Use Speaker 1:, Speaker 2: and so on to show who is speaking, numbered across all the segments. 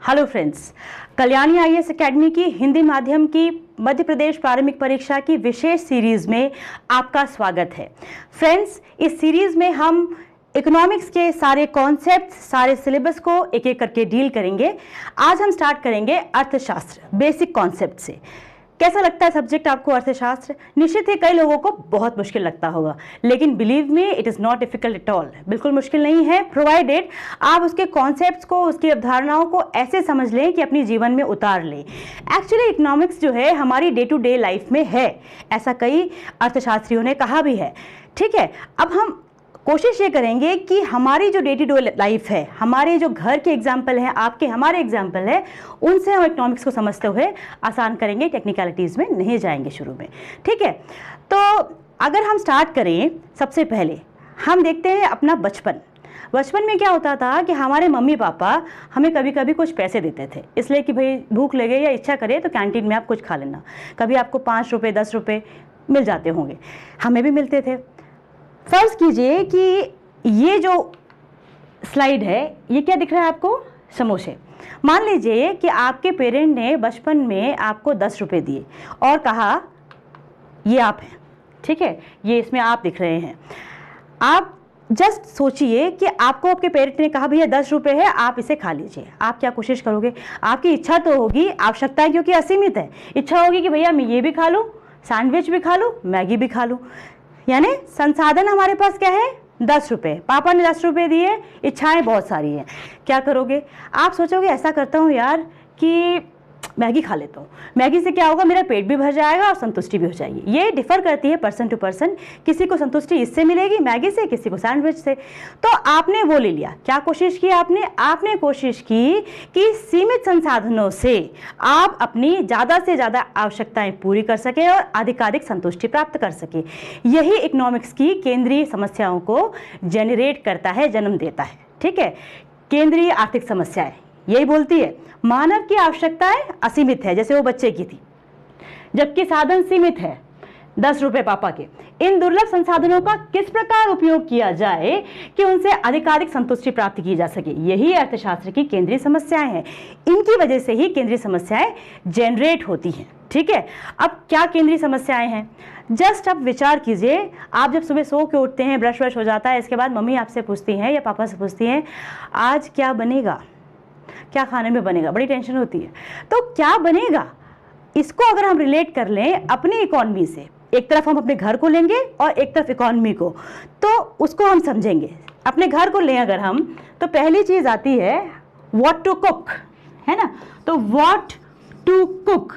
Speaker 1: Hello friends, Kalyani IAS academy की हिंदी माध्यम की मध्य प्रदेश प्रारंभिक परीक्षा की विशेष सीरीज में आपका स्वागत है। फ्रेंड्स, इस सीरीज में हम इकोनॉमिक्स के सारे कॉन्सेप्ट, सारे सिलेबस को एक एक करके डील करेंगे। आज हम स्टार्ट करेंगे अर्थशास्त्र बेसिक कॉन्सेप्ट से। कैसा लगता है सब्जेक्ट आपको अर्थशास्त्र? निश्चित ही कई लोगों को बहुत मुश्किल लगता होगा, लेकिन believe me it is not difficult at all. बिल्कुल मुश्किल नहीं है, प्रोवाइडेड आप उसके कॉन्सेप्ट्स को, उसकी अवधारणाओं को ऐसे समझ लें कि अपनी जीवन में उतार लें। एक्चुअली इकोनॉमिक्स जो है हमारी डे टू डे लाइफ में है, ऐसा कई अर्थशास्त्रियों ने कहा भी है। ठीक है, अब हम कोशिश ये करेंगे कि हमारी जो डे टू डे लाइफ है, हमारे जो घर के एग्जाम्पल हैं, आपके हमारे एग्जाम्पल है, उनसे हम इकोनॉमिक्स को समझते हुए आसान करेंगे, टेक्निकलिटीज़ में नहीं जाएंगे शुरू में। ठीक है, तो अगर हम स्टार्ट करें, सबसे पहले हम देखते हैं अपना बचपन। बचपन में क्या होता था कि हमारे मम्मी पापा हमें कभी कभी कुछ पैसे देते थे, इसलिए कि भाई भूख लगे या इच्छा करे तो कैंटीन में आप कुछ खा लेना। कभी आपको 5 रुपये 10 रुपये मिल जाते होंगे, हमें भी मिलते थे। फर्ज कीजिए कि ये जो स्लाइड है, ये क्या दिख रहा है आपको? समोसे। मान लीजिए कि आपके पेरेंट ने बचपन में आपको 10 रुपये दिए और कहा ये आप हैं। ठीक है, ये इसमें आप दिख रहे हैं। आप जस्ट सोचिए कि आपको आपके पेरेंट ने कहा भैया 10 रुपये है, आप इसे खा लीजिए। आप क्या कोशिश करोगे? आपकी इच्छा तो होगी, आवश्यकता है क्योंकि असीमित है, इच्छा होगी कि भैया मैं ये भी खा लूँ, सैंडविच भी खा लूँ, मैगी भी खा लूँ। यानी संसाधन हमारे पास क्या है? 10 रुपये। पापा ने 10 रुपये दिए, इच्छाएं बहुत सारी हैं, क्या करोगे? आप सोचोगे ऐसा करता हूँ यार कि मैगी खा लेता हूँ, मैगी से क्या होगा, मेरा पेट भी भर जाएगा और संतुष्टि भी हो जाएगी। ये डिफर करती है पर्सन टू पर्सन, किसी को संतुष्टि इससे मिलेगी मैगी से, किसी को सैंडविच से। तो आपने वो ले लिया। क्या कोशिश की आपने कोशिश की कि सीमित संसाधनों से आप अपनी ज़्यादा से ज़्यादा आवश्यकताएं पूरी कर सकें और अधिकाधिक संतुष्टि प्राप्त कर सकें। यही इकोनॉमिक्स की केंद्रीय समस्याओं को जेनरेट करता है, जन्म देता है। ठीक है, केंद्रीय आर्थिक समस्याएं यही बोलती है मानव की आवश्यकताएं असीमित है, जैसे वो बच्चे की थी, जबकि साधन सीमित है, 10 रुपये पापा के। इन दुर्लभ संसाधनों का किस प्रकार उपयोग किया जाए कि उनसे अधिकाधिक संतुष्टि प्राप्त की जा सके, यही अर्थशास्त्र की केंद्रीय समस्याएं हैं। इनकी वजह से ही केंद्रीय समस्याएं जनरेट होती हैं। ठीक है, अब क्या केंद्रीय समस्याएं हैं? जस्ट अब विचार कीजिए, आप जब सुबह सो के उठते हैं, ब्रश व्रश हो जाता है, इसके बाद मम्मी आपसे पूछती हैं या पापा से पूछती हैं आज क्या बनेगा, क्या खाने में बनेगा, बड़ी टेंशन होती है। तो क्या बनेगा, इसको अगर हम रिलेट कर लें अपनी इकोनॉमी से, एक तरफ हम अपने घर को लेंगे और एक तरफ इकोनॉमी को, तो उसको हम समझेंगे। अपने घर को लें अगर हम, तो पहली चीज आती है व्हाट टू कुक, है ना? तो व्हाट टू कुक,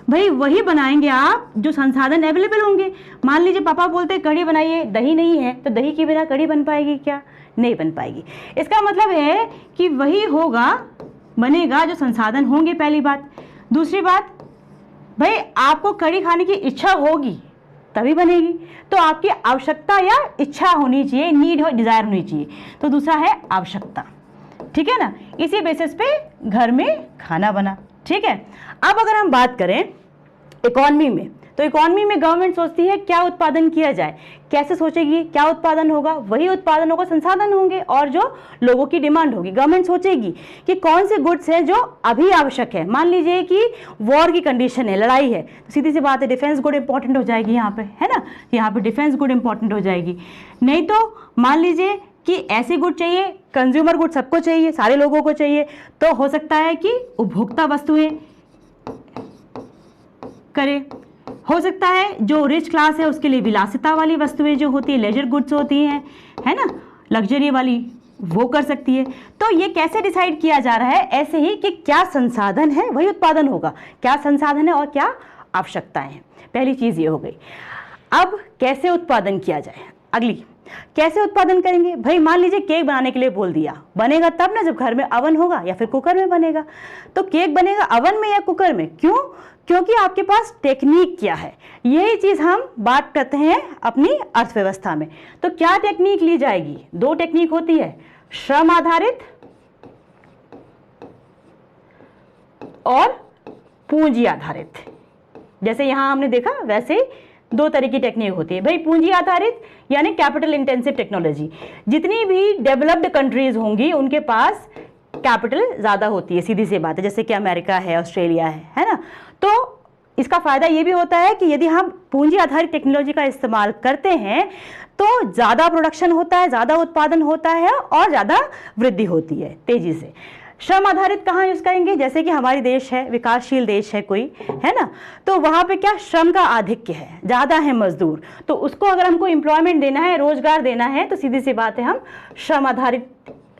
Speaker 1: भाई वही बनाएंगे आप जो संसाधन अवेलेबल होंगे। मान लीजिए पापा बोलते कढ़ी बनाइए, दही नहीं है, तो दही के बिना कढ़ी बन पाएगी क्या? नहीं बन पाएगी। इसका मतलब है कि वही होगा, बनेगा जो संसाधन होंगे, पहली बात। दूसरी बात, भाई आपको कढ़ी खाने की इच्छा होगी तभी बनेगी, तो आपकी आवश्यकता या इच्छा होनी चाहिए, नीड हो, डिजायर होनी चाहिए। तो दूसरा है आवश्यकता। ठीक है ना, इसी बेसिस पे घर में खाना बना। ठीक है, अब अगर हम बात करें इकोनॉमी में, तो इकोनॉमी में गवर्नमेंट सोचती है क्या उत्पादन किया जाए। कैसे सोचेगी? क्या उत्पादन होगा? वही उत्पादन होगा, संसाधन होंगे और जो लोगों की डिमांड होगी। गवर्नमेंट सोचेगी कि कौन से गुड्स हैं जो अभी आवश्यक है। मान लीजिए कि वॉर की कंडीशन है, लड़ाई है, तो सीधी सी बात है डिफेंस गुड इंपॉर्टेंट हो जाएगी यहाँ पे, है ना? यहाँ पे डिफेंस गुड इंपॉर्टेंट हो जाएगी। नहीं तो मान लीजिए कि ऐसी गुड चाहिए, कंज्यूमर गुड सबको चाहिए, सारे लोगों को चाहिए, तो हो सकता है कि उपभोक्ता वस्तुएं करे। हो सकता है जो रिच क्लास है उसके लिए विलासिता वाली वस्तुएं जो होती है, लेजर गुड्स होती हैं, है ना, लग्जरी वाली, वो कर सकती है। तो ये कैसे डिसाइड किया जा रहा है? ऐसे ही कि क्या संसाधन है वही उत्पादन होगा, क्या संसाधन है और क्या आवश्यकताएं हैं। पहली चीज ये हो गई। अब कैसे उत्पादन किया जाए? अगली, कैसे उत्पादन करेंगे? भाई मान लीजिए केक बनाने के लिए बोल दिया, बनेगा तब ना जब घर में अवन होगा या फिर कुकर में बनेगा। तो केक बनेगा अवन में या कुकर में? क्यों? क्योंकि आपके पास टेक्निक क्या है। यही चीज हम बात करते हैं अपनी अर्थव्यवस्था में। तो क्या टेक्निक ली जाएगी? 2 टेक्निक होती है, श्रम आधारित और पूंजी आधारित। जैसे यहां हमने देखा वैसे 2 तरह की टेक्निक होती है। भाई पूंजी आधारित यानी कैपिटल इंटेंसिव टेक्नोलॉजी। जितनी भी डेवलप्ड कंट्रीज होंगी उनके पास कैपिटल ज़्यादा होती है, सीधी सी बात है, जैसे कि अमेरिका है, ऑस्ट्रेलिया है ना। तो इसका फ़ायदा ये भी होता है कि यदि हम पूंजी आधारित टेक्नोलॉजी का इस्तेमाल करते हैं तो ज़्यादा प्रोडक्शन होता है, ज़्यादा उत्पादन होता है और ज़्यादा वृद्धि होती है तेज़ी से। श्रम आधारित कहाँ यूज़ करेंगे, जैसे कि हमारी देश है, विकासशील देश है कोई, है ना, तो वहाँ पे क्या श्रम का आधिक्य है, ज़्यादा है मजदूर, तो उसको अगर हमको एम्प्लॉयमेंट देना है, रोजगार देना है, तो सीधी सी बात है हम श्रम आधारित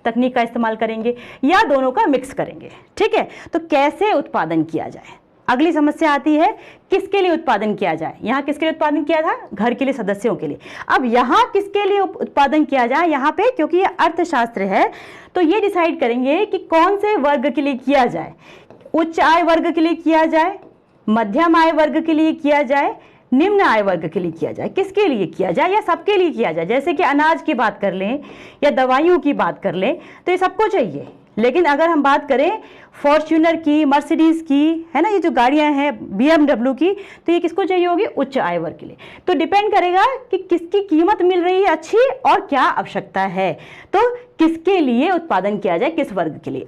Speaker 1: तकनीक का इस्तेमाल करेंगे या दोनों का मिक्स करेंगे। ठीक है, तो कैसे उत्पादन किया जाए। अगली समस्या आती है किसके लिए उत्पादन किया जाए। यहाँ किसके लिए उत्पादन किया था, घर के लिए, सदस्यों के लिए। अब यहाँ किसके लिए उत्पादन किया जाए, यहाँ पे क्योंकि ये अर्थशास्त्र है तो ये डिसाइड करेंगे कि कौन से वर्ग के लिए किया जाए। उच्च आय वर्ग के लिए किया जाए, मध्यम आय वर्ग के लिए किया जाए, निम्न आय वर्ग के लिए किया जाए, किसके लिए किया जाए या सबके लिए किया जाए। जैसे कि अनाज की बात कर लें या दवाइयों की बात कर लें तो ये सबको चाहिए, लेकिन अगर हम बात करें फॉर्च्यूनर की, मर्सिडीज की, है ना, ये जो गाड़ियां हैं BMW की, तो ये किसको चाहिए होगी, उच्च आय वर्ग के लिए। तो डिपेंड करेगा कि किसकी कीमत मिल रही है अच्छी और क्या आवश्यकता है, तो किसके लिए उत्पादन किया जाए, किस वर्ग के लिए।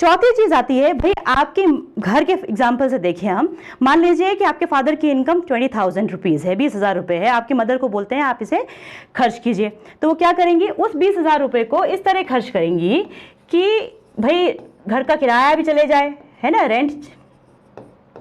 Speaker 1: चौथी चीज आती है भाई, आपके घर के एग्जाम्पल से देखें हम, मान लीजिए कि आपके फादर की इनकम 20,000 रुपीज़ है, 20,000 रुपये है, आपकी मदर को बोलते हैं आप इसे खर्च कीजिए, तो वो क्या करेंगी, उस 20,000 रुपये को इस तरह खर्च करेंगी कि भाई घर का किराया भी चले जाए, है ना, रेंट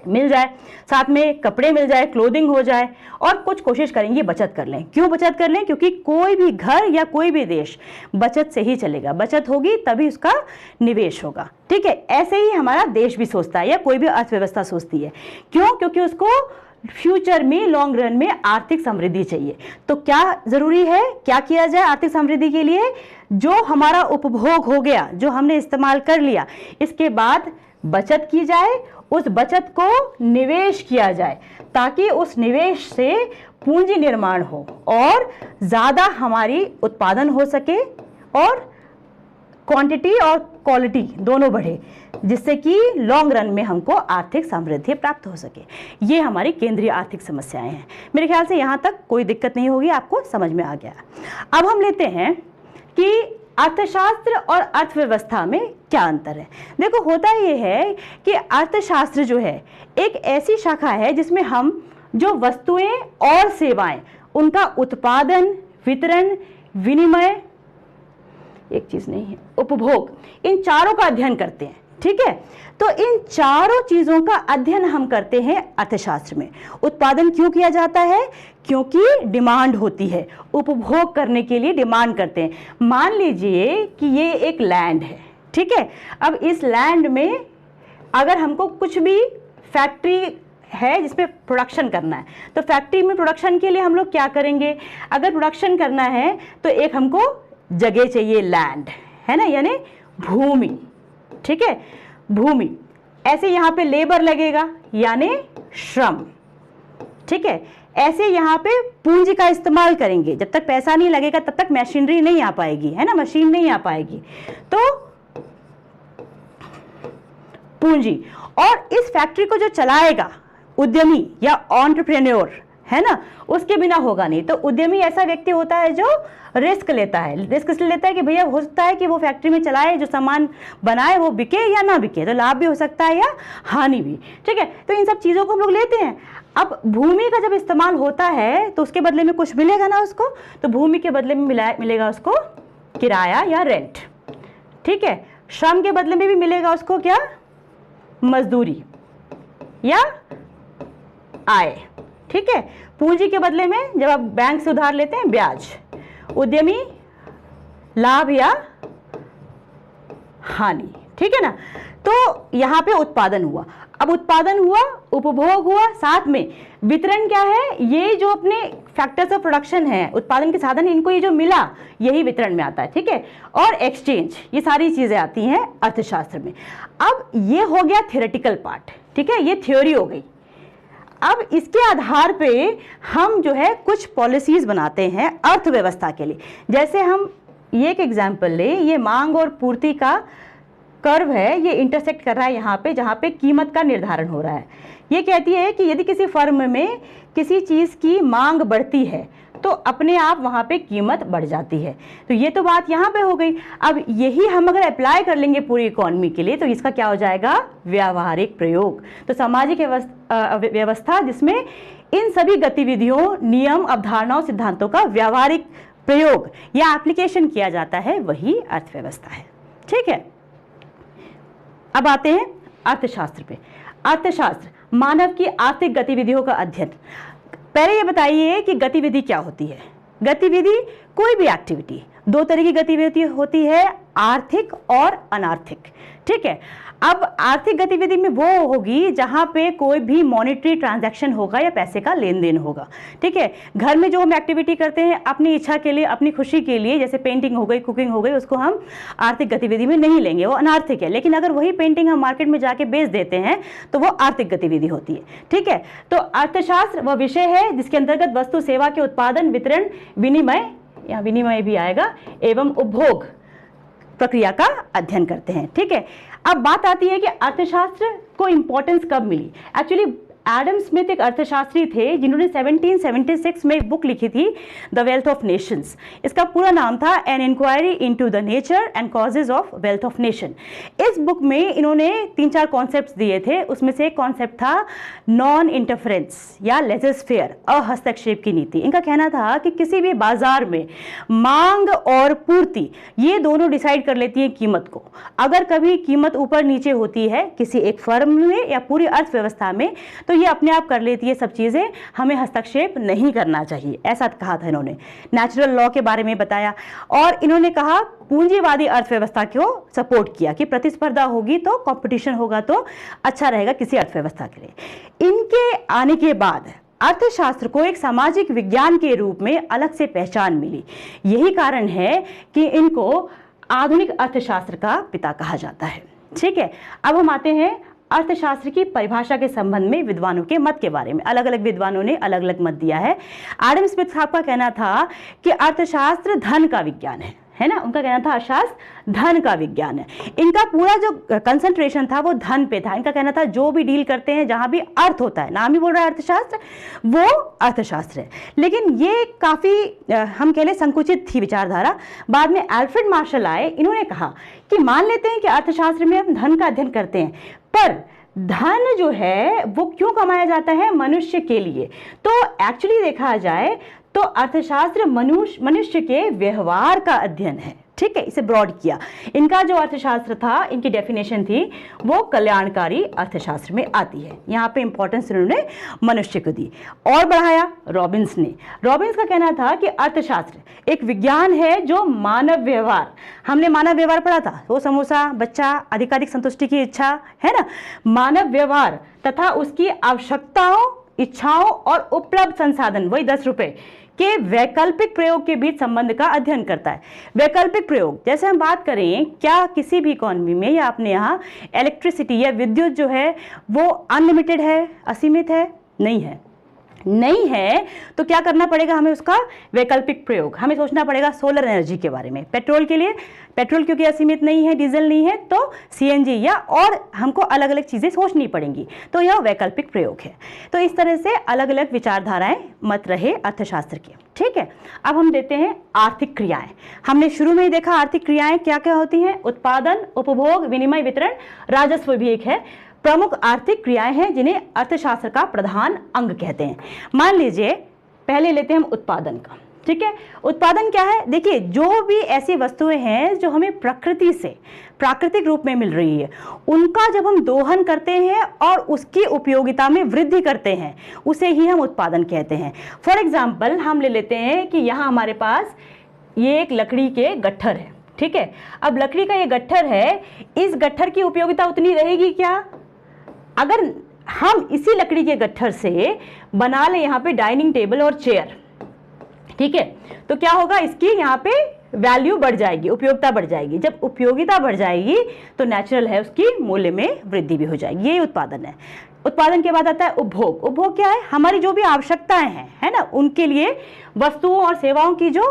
Speaker 1: मिल जाए, साथ में कपड़े मिल जाए, क्लोथिंग हो जाए, और कुछ कोशिश करेंगे बचत कर लें। क्यों बचत कर लें, क्योंकि कोई भी घर या कोई भी देश बचत से ही चलेगा, बचत होगी तभी उसका निवेश होगा। ठीक है, ऐसे ही हमारा देश भी सोचता है या कोई भी अर्थव्यवस्था सोचती है। क्यों, क्योंकि उसको फ्यूचर में, लॉन्ग रन में आर्थिक समृद्धि चाहिए। तो क्या जरूरी है, क्या किया जाए आर्थिक समृद्धि के लिए, जो हमारा उपभोग हो गया, जो हमने इस्तेमाल कर लिया, इसके बाद बचत की जाए, उस बचत को निवेश किया जाए ताकि उस निवेश से पूंजी निर्माण हो और ज्यादा हमारी उत्पादन हो सके और क्वांटिटी और क्वालिटी दोनों बढ़े, जिससे कि लॉन्ग रन में हमको आर्थिक समृद्धि प्राप्त हो सके। ये हमारी केंद्रीय आर्थिक समस्याएं हैं। मेरे ख्याल से यहाँ तक कोई दिक्कत नहीं होगी, आपको समझ में आ गया। अब हम लेते हैं कि अर्थशास्त्र और अर्थव्यवस्था में क्या अंतर है। देखो, होता ये है कि अर्थशास्त्र जो है एक ऐसी शाखा है जिसमें हम जो वस्तुएं और सेवाएं, उनका उत्पादन, वितरण, विनिमय, एक चीज नहीं है, उपभोग, इन चारों का अध्ययन करते हैं। ठीक है, तो इन चारों चीजों का अध्ययन हम करते हैं अर्थशास्त्र में। उत्पादन क्यों किया जाता है, क्योंकि डिमांड होती है, उपभोग करने के लिए डिमांड करते हैं। मान लीजिए कि ये एक लैंड है, ठीक है, अब इस लैंड में अगर हमको कुछ भी फैक्ट्री है जिसमें प्रोडक्शन करना है, तो फैक्ट्री में प्रोडक्शन के लिए हम लोग क्या करेंगे, अगर प्रोडक्शन करना है तो एक हमको जगह चाहिए, लैंड, है ना, यानी भूमि। ठीक है, भूमि। ऐसे यहाँ पे लेबर लगेगा यानी श्रम। ठीक है, ऐसे यहाँ पे पूंजी का इस्तेमाल करेंगे, जब तक पैसा नहीं लगेगा तब तक मशीनरी नहीं आ पाएगी, है ना, मशीन नहीं आ पाएगी, तो पूंजी। और इस फैक्ट्री को जो चलाएगा उद्यमी या एंटरप्रेन्योर, है ना, उसके बिना होगा नहीं। तो उद्यमी ऐसा व्यक्ति होता है जो रिस्क लेता है। रिस्क इसलिए लेता है कि भैया हो सकता है कि वो फैक्ट्री में चलाए, जो सामान बनाए वो बिके या ना बिके, तो लाभ भी हो सकता है या हानि भी। ठीक है, तो इन सब चीज़ों को हम लोग लेते हैं। अब भूमि का जब इस्तेमाल होता है तो उसके बदले में कुछ मिलेगा ना उसको, तो भूमि के बदले में मिलेगा उसको किराया या रेंट। ठीक है, श्रम के बदले में भी मिलेगा उसको क्या, मजदूरी या आय। ठीक है, पूंजी के बदले में जब आप बैंक से उधार लेते हैं ब्याज, उद्यमी लाभ या हानि। ठीक है ना, तो यहाँ पे उत्पादन हुआ। अब उत्पादन हुआ, उपभोग हुआ, साथ में वितरण क्या है, ये जो अपने फैक्टर्स ऑफ प्रोडक्शन है, उत्पादन के साधन, इनको ये जो मिला यही वितरण में आता है। ठीक है, और एक्सचेंज, ये सारी चीजें आती हैं अर्थशास्त्र में। अब ये हो गया थियोरेटिकल पार्ट। ठीक है, ये थ्योरी हो गई। अब इसके आधार पे हम जो है कुछ पॉलिसीज बनाते हैं अर्थव्यवस्था के लिए। जैसे हम ये एक एग्जाम्पल ले, ये मांग और पूर्ति का कर्व है ये इंटरसेक्ट कर रहा है यहाँ पे, जहाँ पे कीमत का निर्धारण हो रहा है। ये कहती है कि यदि किसी फर्म में किसी चीज़ की मांग बढ़ती है तो अपने आप वहाँ पे कीमत बढ़ जाती है। तो ये तो बात यहाँ पे हो गई। अब यही हम अगर अप्लाई कर लेंगे पूरी इकोनॉमी के लिए तो इसका क्या हो जाएगा, व्यावहारिक प्रयोग। तो सामाजिक व्यवस्था जिसमें इन सभी गतिविधियों, नियम, अवधारणाओं, सिद्धांतों का व्यावहारिक प्रयोग या एप्लीकेशन किया जाता है, वही अर्थव्यवस्था है। ठीक है, अब आते हैं अर्थशास्त्र पे। अर्थशास्त्र मानव की आर्थिक गतिविधियों का अध्ययन। पहले ये बताइए कि गतिविधि क्या होती है। गतिविधि कोई भी एक्टिविटी, दो तरह की गतिविधि होती है, आर्थिक और अनार्थिक। ठीक है, अब आर्थिक गतिविधि में वो होगी जहां पे कोई भी मॉनेटरी ट्रांजैक्शन होगा या पैसे का लेन देन होगा। ठीक है, घर में जो हम एक्टिविटी करते हैं अपनी इच्छा के लिए, अपनी खुशी के लिए, जैसे पेंटिंग हो गई, कुकिंग हो गई, उसको हम आर्थिक गतिविधि में नहीं लेंगे, वो अनार्थिक है। लेकिन अगर वही पेंटिंग हम मार्केट में जाके बेच देते हैं तो वो आर्थिक गतिविधि होती है। ठीक है, तो अर्थशास्त्र वह विषय है जिसके अंतर्गत वस्तु सेवा के उत्पादन, वितरण, विनिमय, या विनिमय भी आएगा, एवं उपभोग प्रक्रिया का अध्ययन करते हैं। ठीक है, अब बात आती है कि अर्थशास्त्र को इंपॉर्टेंस कब मिली। एक्चुअली एडम स्मिथ एक अर्थशास्त्री थे जिन्होंने 1776 में एक बुक लिखी थी, द वेल्थ ऑफ नेशंस। इसका पूरा नाम था an inquiry into the nature and causes of wealth of nation. इस बुक में इन्होंने 3-4 कॉन्सेप्ट्स दिए थे। उसमें से एक कॉन्सेप्ट था नॉन इंटरफेरेंस या लेजर्स फेयर, अहस्तक्षेप की नीति। इनका कहना था कि किसी भी बाजार में मांग और पूर्ति ये दोनों डिसाइड कर लेती है कीमत को। अगर कभी कीमत ऊपर नीचे होती है किसी एक फर्म में या पूरी अर्थव्यवस्था में तो ये अपने आप कर लेती है सब चीज़ें, हमें हस्तक्षेप नहीं करना चाहिए, ऐसा कहा था इन्होंने। नेचुरल लॉ के बारे में बताया और इन्होंने कहा पूंजीवादी अर्थव्यवस्था को सपोर्ट किया कि प्रतिस्पर्धा होगी तो कंपटीशन होगा तो अच्छा रहेगा किसी अर्थव्यवस्था के लिए। इनके आने के बाद अर्थशास्त्र को एक सामाजिक विज्ञान के रूप में अलग से पहचान मिली। यही कारण है कि इनको आधुनिक अर्थशास्त्र का पिता कहा जाता है। ठीक है, अब हम आते हैं अर्थशास्त्र की परिभाषा के संबंध में विद्वानों के मत के बारे में। अलग अलग विद्वानों ने अलग अलग मत दिया है। एडम स्मिथ साहब का कहना था कि अर्थशास्त्र धन का विज्ञान है ना, उनका कहना था अर्थशास्त्र धन का विज्ञान है। इनका पूरा जो कंसंट्रेशन था वो धन पे था। इनका कहना था जो भी डील करते हैं जहां भी अर्थ होता है, नाम ही बोल रहा है अर्थशास्त्र, वो अर्थशास्त्र है। लेकिन ये काफी हम कह लें संकुचित थी विचारधारा। बाद में अल्फ्रेड मार्शल आए, इन्होंने कहा कि मान लेते हैं कि अर्थशास्त्र में हम धन का अध्ययन करते हैं, पर धन जो है वो क्यों कमाया जाता है, मनुष्य के लिए। तो एक्चुअली देखा जाए तो अर्थशास्त्र मनुष्य के व्यवहार का अध्ययन है। ठीक है, इसे ब्रॉड किया। इनका जो अर्थशास्त्र था, इनकी डेफिनेशन थी वो कल्याणकारी अर्थशास्त्र में आती है। यहाँ पे इंपॉर्टेंस इन्होंने मनुष्य को दी और बढ़ाया रॉबिन्स ने। रॉबिन्स का कहना था कि अर्थशास्त्र एक विज्ञान है जो मानव व्यवहार, हमने मानव व्यवहार पढ़ा था, वो समोसा, बच्चा, अधिकारिक संतुष्टि की इच्छा, है ना, मानव व्यवहार तथा उसकी आवश्यकताओं, इच्छाओं और उपलब्ध संसाधन, वही 10 रुपए के वैकल्पिक प्रयोग के बीच संबंध का अध्ययन करता है। वैकल्पिक प्रयोग जैसे हम बात करें, क्या किसी भी इकोनॉमी में या अपने यहाँ इलेक्ट्रिसिटी या विद्युत जो है वो अनलिमिटेड है, असीमित है? नहीं है तो क्या करना पड़ेगा हमें, उसका वैकल्पिक प्रयोग। हमें सोचना पड़ेगा सोलर एनर्जी के बारे में। पेट्रोल के लिए, पेट्रोल क्योंकि असीमित नहीं है, डीजल नहीं है, तो सीएनजी या और हमको अलग अलग चीज़ें सोचनी पड़ेंगी, तो यह वैकल्पिक प्रयोग है। तो इस तरह से अलग अलग विचारधाराएं मत रहे अर्थशास्त्र के। ठीक है, अब हम देते हैं आर्थिक क्रियाएं। हमने शुरू में ही देखा आर्थिक क्रियाएं क्या क्या होती हैं, उत्पादन, उपभोग, विनिमय, वितरण, राजस्व भी एक है। प्रमुख आर्थिक क्रियाएं हैं जिन्हें अर्थशास्त्र का प्रधान अंग कहते हैं। मान लीजिए पहले लेते हैं हम उत्पादन का। ठीक है, उत्पादन क्या है, देखिए जो भी ऐसी वस्तुएं हैं जो हमें प्रकृति से प्राकृतिक रूप में मिल रही है, उनका जब हम दोहन करते हैं और उसकी उपयोगिता में वृद्धि करते हैं, उसे ही हम उत्पादन कहते हैं। फॉर एग्जाम्पल हम ले लेते हैं कि यहाँ हमारे पास ये एक लकड़ी के गट्ठर है। ठीक है, अब लकड़ी का ये गट्ठर है, इस गट्ठर की उपयोगिता उतनी रहेगी क्या? अगर हम इसी लकड़ी के गट्ठर से बना ले यहाँ पे डाइनिंग टेबल और चेयर, ठीक है, तो क्या होगा, इसकी यहाँ पे वैल्यू बढ़ जाएगी, उपयोगिता बढ़ जाएगी। जब उपयोगिता बढ़ जाएगी तो नेचुरल है उसकी मूल्य में वृद्धि भी हो जाएगी। ये उत्पादन है। उत्पादन के बाद आता है उपभोग। उपभोग क्या है, हमारी जो भी आवश्यकताएं हैं, है ना, उनके लिए वस्तुओं और सेवाओं की जो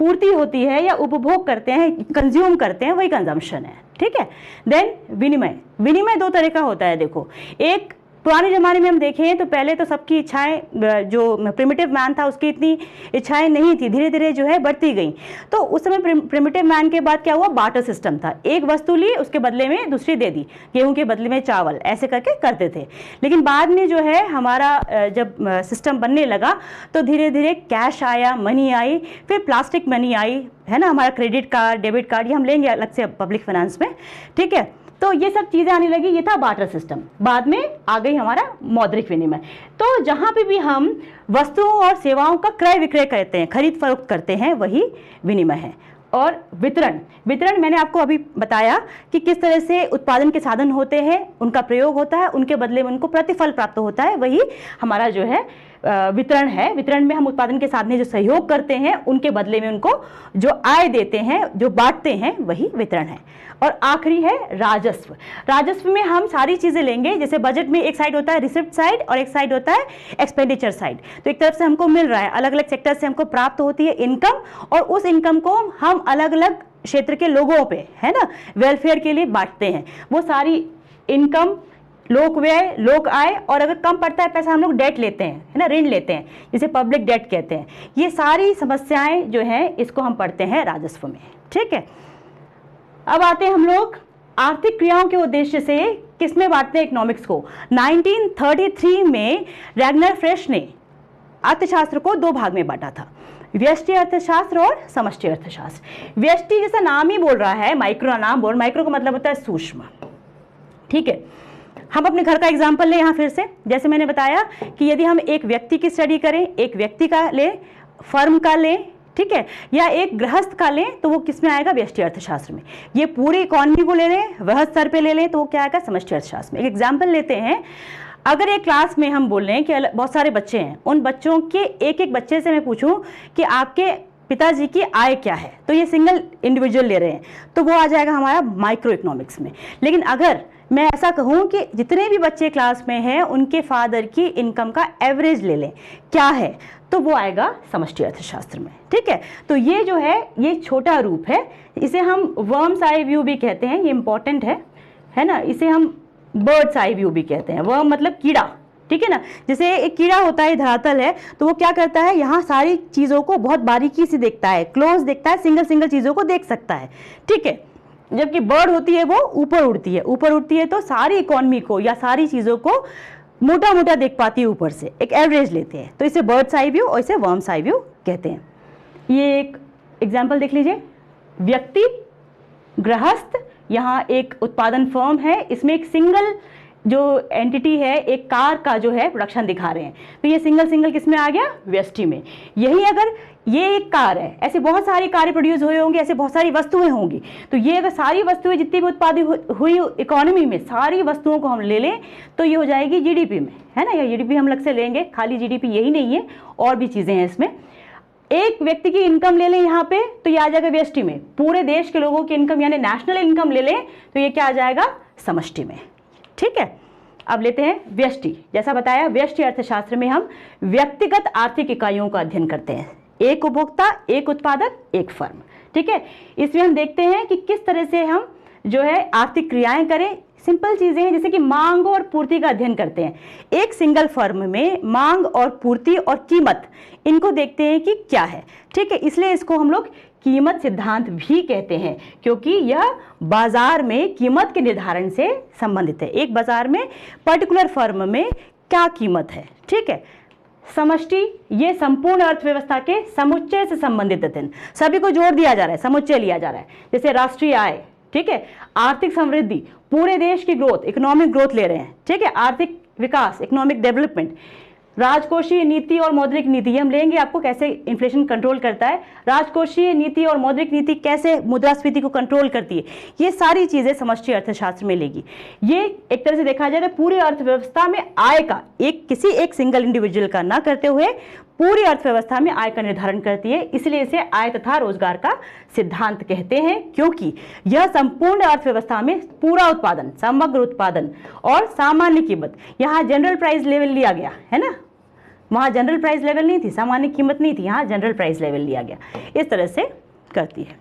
Speaker 1: पूर्ति होती है या उपभोग करते हैं, कंज्यूम करते हैं, वही कंजम्पशन है। ठीक है। देन विनिमय, विनिमय दो तरह का होता है। देखो, एक पुराने ज़माने में हम देखें तो पहले तो सबकी इच्छाएं, जो प्रिमिटिव मैन था उसकी इतनी इच्छाएं नहीं थी, धीरे धीरे जो है बढ़ती गई। तो उस समय प्रिमिटिव मैन के बाद क्या हुआ, बार्टर सिस्टम था। एक वस्तु ली, उसके बदले में दूसरी दे दी, गेहूं के बदले में चावल, ऐसे करके करते थे। लेकिन बाद में जो है हमारा जब सिस्टम बनने लगा तो धीरे धीरे कैश आया, मनी आई, फिर प्लास्टिक मनी आई, है ना, हमारा क्रेडिट कार्ड, डेबिट कार्ड, ये हम लेंगे अलग से पब्लिक फाइनेंस में। ठीक है, तो ये सब चीज़ें आने लगी, ये था बार्टर सिस्टम। बाद में आ गई हमारा मौद्रिक विनिमय। तो जहाँ पे भी हम वस्तुओं और सेवाओं का क्रय विक्रय करते हैं, खरीद फरोख्त करते हैं, वही विनिमय है। और वितरण, वितरण मैंने आपको अभी बताया कि किस तरह से उत्पादन के साधन होते हैं, उनका प्रयोग होता है, उनके बदले में उनको प्रतिफल प्राप्त होता है, वही हमारा जो है वितरण है। वितरण में हम उत्पादन के साधन जो सहयोग करते हैं, उनके बदले में उनको जो आय देते हैं, जो बांटते हैं, वही वितरण है। और आखिरी है राजस्व। राजस्व में हम सारी चीजें लेंगे, जैसे बजट में एक साइड होता है रिसिप्ट साइड और एक साइड होता है एक्सपेंडिचर साइड। तो एक तरफ से हमको मिल रहा है, अलग अलग सेक्टर से हमको प्राप्त होती है इनकम, और उस इनकम को हम अलग अलग क्षेत्र के लोगों पे, है ना, वेलफेयर के लिए बांटते हैं। वो सारी इनकम, लोक व्यय, लोक आय, और अगर कम पड़ता है पैसा हम लोग डेट लेते हैं, है ना, ऋण लेते हैं, जिसे पब्लिक डेट कहते हैं। ये सारी समस्याएं जो हैं इसको हम पढ़ते हैं राजस्व में। ठीक है। अब आते हैं हम लोग आर्थिक क्रियाओं के उद्देश्य से किसमें बांटते हैं इकोनॉमिक्स को। 1933 में रैगनर फ्रेश ने अर्थशास्त्र को दो भाग में बांटा था, व्यष्टि अर्थशास्त्र और समष्टि अर्थशास्त्र। व्यष्टि जैसा नाम ही बोल रहा है, माइक्रो नाम बोल, माइक्रो का मतलब होता है सूक्ष्म। ठीक है। हम अपने घर का एग्जाम्पल लें यहाँ फिर से, जैसे मैंने बताया कि यदि हम एक व्यक्ति की स्टडी करें, एक व्यक्ति का लें, फर्म का लें, ठीक है, या एक गृहस्थ का लें, तो वो किस में आएगा, व्यष्टि अर्थशास्त्र में। ये पूरी इकोनॉमी को ले लें, वह स्तर पे ले लें, तो वो क्या आएगा, समष्टि अर्थशास्त्र में। एक एग्जाम्पल लेते हैं, अगर एक क्लास में हम बोल रहे हैं कि बहुत सारे बच्चे हैं, उन बच्चों के एक एक बच्चे से मैं पूछूं कि आपके पिताजी की आय क्या है, तो ये सिंगल इंडिविजुअल ले रहे हैं, तो वो आ जाएगा हमारा माइक्रो इकोनॉमिक्स में। लेकिन अगर मैं ऐसा कहूं कि जितने भी बच्चे क्लास में हैं उनके फादर की इनकम का एवरेज ले लें, क्या है, तो वो आएगा समष्टि अर्थशास्त्र में। ठीक है। तो ये जो है ये छोटा रूप है, इसे हम वर्म्स आई व्यू भी कहते हैं, ये इंपॉर्टेंट है ना। इसे हम बर्ड्स आई व्यू भी कहते हैं। वर्म मतलब कीड़ा, ठीक है ना। जैसे एक कीड़ा होता है, धरातल है, तो वो क्या करता है, यहाँ सारी चीज़ों को बहुत बारीकी से देखता है, क्लोज देखता है, सिंगल सिंगल चीज़ों को देख सकता है। ठीक है। जबकि बर्ड होती है वो ऊपर उड़ती है, ऊपर उड़ती है तो सारी इकोनॉमी को या सारी चीज़ों को मोटा मोटा देख पाती है ऊपर से, एक एवरेज लेते हैं, तो इसे बर्ड्स आई व्यू और इसे वर्म्स आई व्यू कहते हैं। ये एक एग्जाम्पल देख लीजिए, व्यक्ति, गृहस्थ, यहाँ एक उत्पादन फर्म है, इसमें एक सिंगल जो एंटिटी है, एक कार का जो है प्रोडक्शन दिखा रहे हैं, तो ये सिंगल सिंगल किस में आ गया, व्यष्टि में। यही अगर ये एक कार है, ऐसे बहुत सारी कारें प्रोड्यूस हुए होंगे, ऐसे बहुत सारी वस्तुएं होंगी, तो ये अगर सारी वस्तुएं जितनी भी उत्पादित हुई इकोनॉमी में, सारी वस्तुओं को हम ले लें तो ये हो जाएगी जीडीपी में, है ना। या जीडीपी हम अलग से लेंगे, खाली जीडीपी यही नहीं है, और भी चीज़ें हैं इसमें। एक व्यक्ति की इनकम ले लें यहाँ पे, तो ये आ जाएगा व्यष्टि में। पूरे देश के लोगों की इनकम यानी नेशनल इनकम ले लें तो ये क्या आ जाएगा, समष्टि में। ठीक है। अब लेते हैं व्यष्टि। जैसा बताया, व्यष्टि अर्थशास्त्र में हम व्यक्तिगत आर्थिक इकाइयों का अध्ययन करते हैं, एक उपभोक्ता, एक उत्पादक, एक फर्म। ठीक है। इसमें हम देखते हैं कि किस तरह से हम जो है आर्थिक क्रियाएं करें। सिंपल चीजें हैं, जैसे कि मांग और पूर्ति का अध्ययन करते हैं। एक सिंगल फर्म में मांग और पूर्ति और कीमत, इनको देखते हैं कि क्या है। ठीक है। इसलिए इसको हम लोग कीमत सिद्धांत भी कहते हैं, क्योंकि यह बाजार में कीमत के निर्धारण से संबंधित है। एक बाजार में पर्टिकुलर फर्म में क्या कीमत है। ठीक है। समष्टि, ये संपूर्ण अर्थव्यवस्था के समुच्चय से संबंधित अध्ययन, सभी को जोड़ दिया जा रहा है, समुच्चय लिया जा रहा है। जैसे राष्ट्रीय आय, ठीक है, आर्थिक समृद्धि, पूरे देश की ग्रोथ, इकोनॉमिक ग्रोथ ले रहे हैं। ठीक है। आर्थिक विकास, इकोनॉमिक डेवलपमेंट, राजकोषीय नीति और मौद्रिक नीति, हम लेंगे आपको कैसे इन्फ्लेशन कंट्रोल करता है, राजकोषीय नीति और मौद्रिक नीति कैसे मुद्रास्फीति को कंट्रोल करती है, ये सारी चीजें समष्टि अर्थशास्त्र में लेगी। ये एक तरह से देखा जाए तो पूरी अर्थव्यवस्था में आय का, किसी एक सिंगल इंडिविजुअल का ना करते हुए पूरी अर्थव्यवस्था में आय का निर्धारण करती है। इसलिए इसे आय तथा रोजगार का सिद्धांत कहते हैं, क्योंकि यह संपूर्ण अर्थव्यवस्था में पूरा उत्पादन, समग्र उत्पादन और सामान्य कीमत, यहाँ जनरल प्राइस लेवल लिया गया है ना, वहाँ जनरल प्राइस लेवल नहीं थी, सामान्य कीमत नहीं थी, यहाँ जनरल प्राइस लेवल लिया गया। इस तरह से करती है।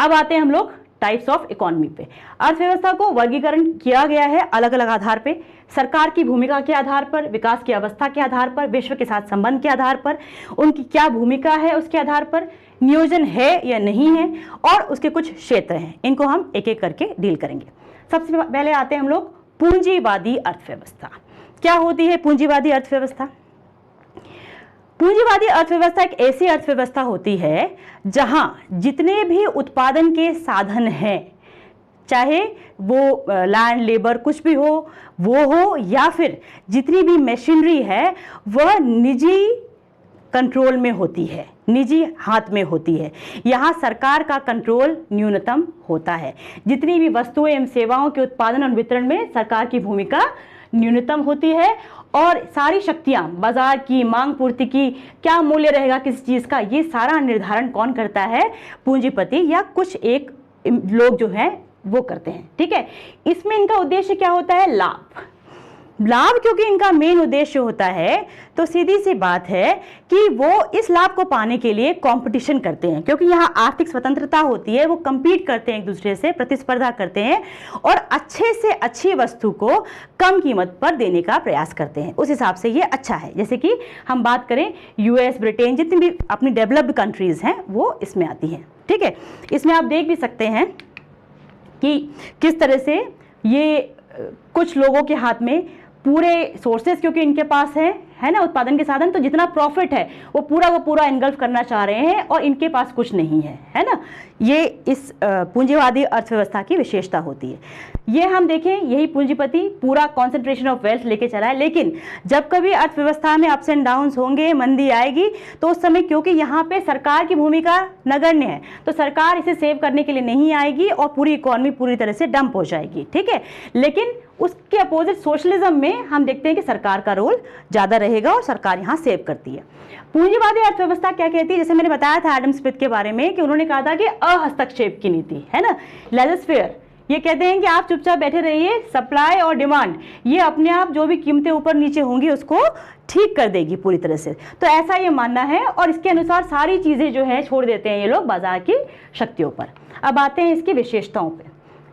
Speaker 1: अब आते हैं हम लोग टाइप्स ऑफ इकोनॉमी पे। अर्थव्यवस्था को वर्गीकरण किया गया है अलग अलग आधार पे, सरकार की भूमिका के आधार पर, विकास की अवस्था के आधार पर, विश्व के साथ संबंध के आधार पर, उनकी क्या भूमिका है उसके आधार पर, नियोजन है या नहीं है, और उसके कुछ क्षेत्र हैं। इनको हम एक एक करके डील करेंगे। सबसे पहले आते हैं हम लोग पूंजीवादी अर्थव्यवस्था। क्या होती है पूंजीवादी अर्थव्यवस्था? पूंजीवादी अर्थव्यवस्था एक ऐसी अर्थव्यवस्था होती है जहां जितने भी उत्पादन के साधन हैं, चाहे वो लैंड, लेबर, कुछ भी हो, वो हो, या फिर जितनी भी मशीनरी है वह निजी कंट्रोल में होती है, निजी हाथ में होती है। यहाँ सरकार का कंट्रोल न्यूनतम होता है। जितनी भी वस्तुएं एवं सेवाओं के उत्पादन और वितरण में सरकार की भूमिका न्यूनतम होती है, और सारी शक्तियां, बाजार की, मांग पूर्ति की, क्या मूल्य रहेगा किसी चीज का, ये सारा निर्धारण कौन करता है? पूंजीपति या कुछ एक लोग जो हैं वो करते हैं। ठीक है, इसमें इनका उद्देश्य क्या होता है? लाभ। लाभ क्योंकि इनका मेन उद्देश्य होता है, तो सीधी सी बात है कि वो इस लाभ को पाने के लिए कंपटीशन करते हैं, क्योंकि यहाँ आर्थिक स्वतंत्रता होती है, वो कंपीट करते हैं एक दूसरे से, प्रतिस्पर्धा करते हैं और अच्छे से अच्छी वस्तु को कम कीमत पर देने का प्रयास करते हैं। उस हिसाब से ये अच्छा है। जैसे कि हम बात करें यूएस, ब्रिटेन, जितनी भी अपनी डेवलप्ड कंट्रीज हैं वो इसमें आती हैं। ठीक है, इसमें आप देख भी सकते हैं कि किस तरह से ये कुछ लोगों के हाथ में पूरे सोर्सेस, क्योंकि इनके पास है ना उत्पादन के साधन, तो जितना प्रॉफिट है वो पूरा इनगल्फ करना चाह रहे हैं, और इनके पास कुछ नहीं है ना। ये इस पूंजीवादी अर्थव्यवस्था की विशेषता होती है। ये हम देखें, यही पूंजीपति पूरा कॉन्सेंट्रेशन ऑफ वेल्थ लेके चला है, लेकिन जब कभी अर्थव्यवस्था में अप्स एंड डाउन्स होंगे, मंदी आएगी, तो उस समय क्योंकि यहाँ पे सरकार की भूमिका नगण्य है, तो सरकार इसे सेव करने के लिए नहीं आएगी और पूरी इकोनॉमी पूरी तरह से डंप हो जाएगी। ठीक है, लेकिन उसके अपोजिट सोशलिज्म में हम देखते हैं कि सरकार का रोल ज्यादा रहेगा और सरकार यहाँ सेव करती है। पूंजीवादी अर्थव्यवस्था क्या कहती है? जैसे मैंने बताया था एडम स्मिथ के बारे में कि उन्होंने कहा था कि अहस्तक्षेप की नीति, है ना, लेजर-फेयर। ये कहते हैं कि आप चुपचाप बैठे रहिए, सप्लाई और डिमांड ये अपने आप जो भी कीमतें ऊपर नीचे होंगी उसको ठीक कर देगी पूरी तरह से। तो ऐसा ये मानना है, और इसके अनुसार सारी चीजें जो है छोड़ देते हैं ये लोग बाजार की शक्तियों पर। अब आते हैं इसकी विशेषताओं पे।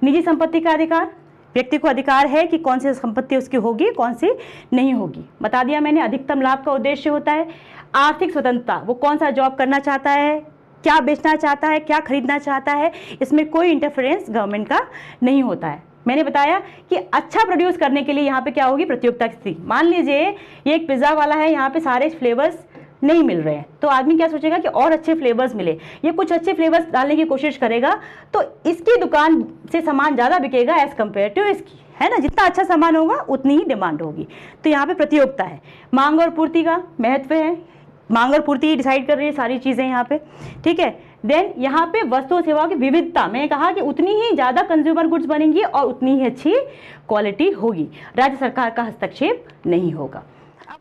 Speaker 1: निजी संपत्ति का अधिकार, व्यक्ति को अधिकार है कि कौन सी संपत्ति उसकी होगी, कौन सी नहीं होगी। बता दिया मैंने, अधिकतम लाभ का उद्देश्य होता है। आर्थिक स्वतंत्रता, वो कौन सा जॉब करना चाहता है, क्या बेचना चाहता है, क्या खरीदना चाहता है, इसमें कोई इंटरफेरेंस गवर्नमेंट का नहीं होता है। मैंने बताया कि अच्छा प्रोड्यूस करने के लिए यहाँ पे क्या होगी? प्रतियोगिता की स्थिति। मान लीजिए ये एक पिज्जा वाला है, यहाँ पे सारे फ्लेवर्स नहीं मिल रहे हैं, तो आदमी क्या सोचेगा कि और अच्छे फ्लेवर्स मिले, ये कुछ अच्छे फ्लेवर्स डालने की कोशिश करेगा, तो इसकी दुकान से सामान ज़्यादा बिकेगा एज कम्पेयर टू इसकी, है ना। जितना अच्छा सामान होगा उतनी ही डिमांड होगी। तो यहाँ पे प्रतियोगिता है। मांग और पूर्ति का महत्व है, मांग और पूर्ति डिसाइड कर रही है सारी चीज़ें यहाँ पे। ठीक है, देन यहाँ पे वस्तु और सेवाओं की विविधता, मैंने कहा कि उतनी ही ज़्यादा कंज्यूमर गुड्स बनेंगी और उतनी ही अच्छी क्वालिटी होगी। राज्य सरकार का हस्तक्षेप नहीं होगा।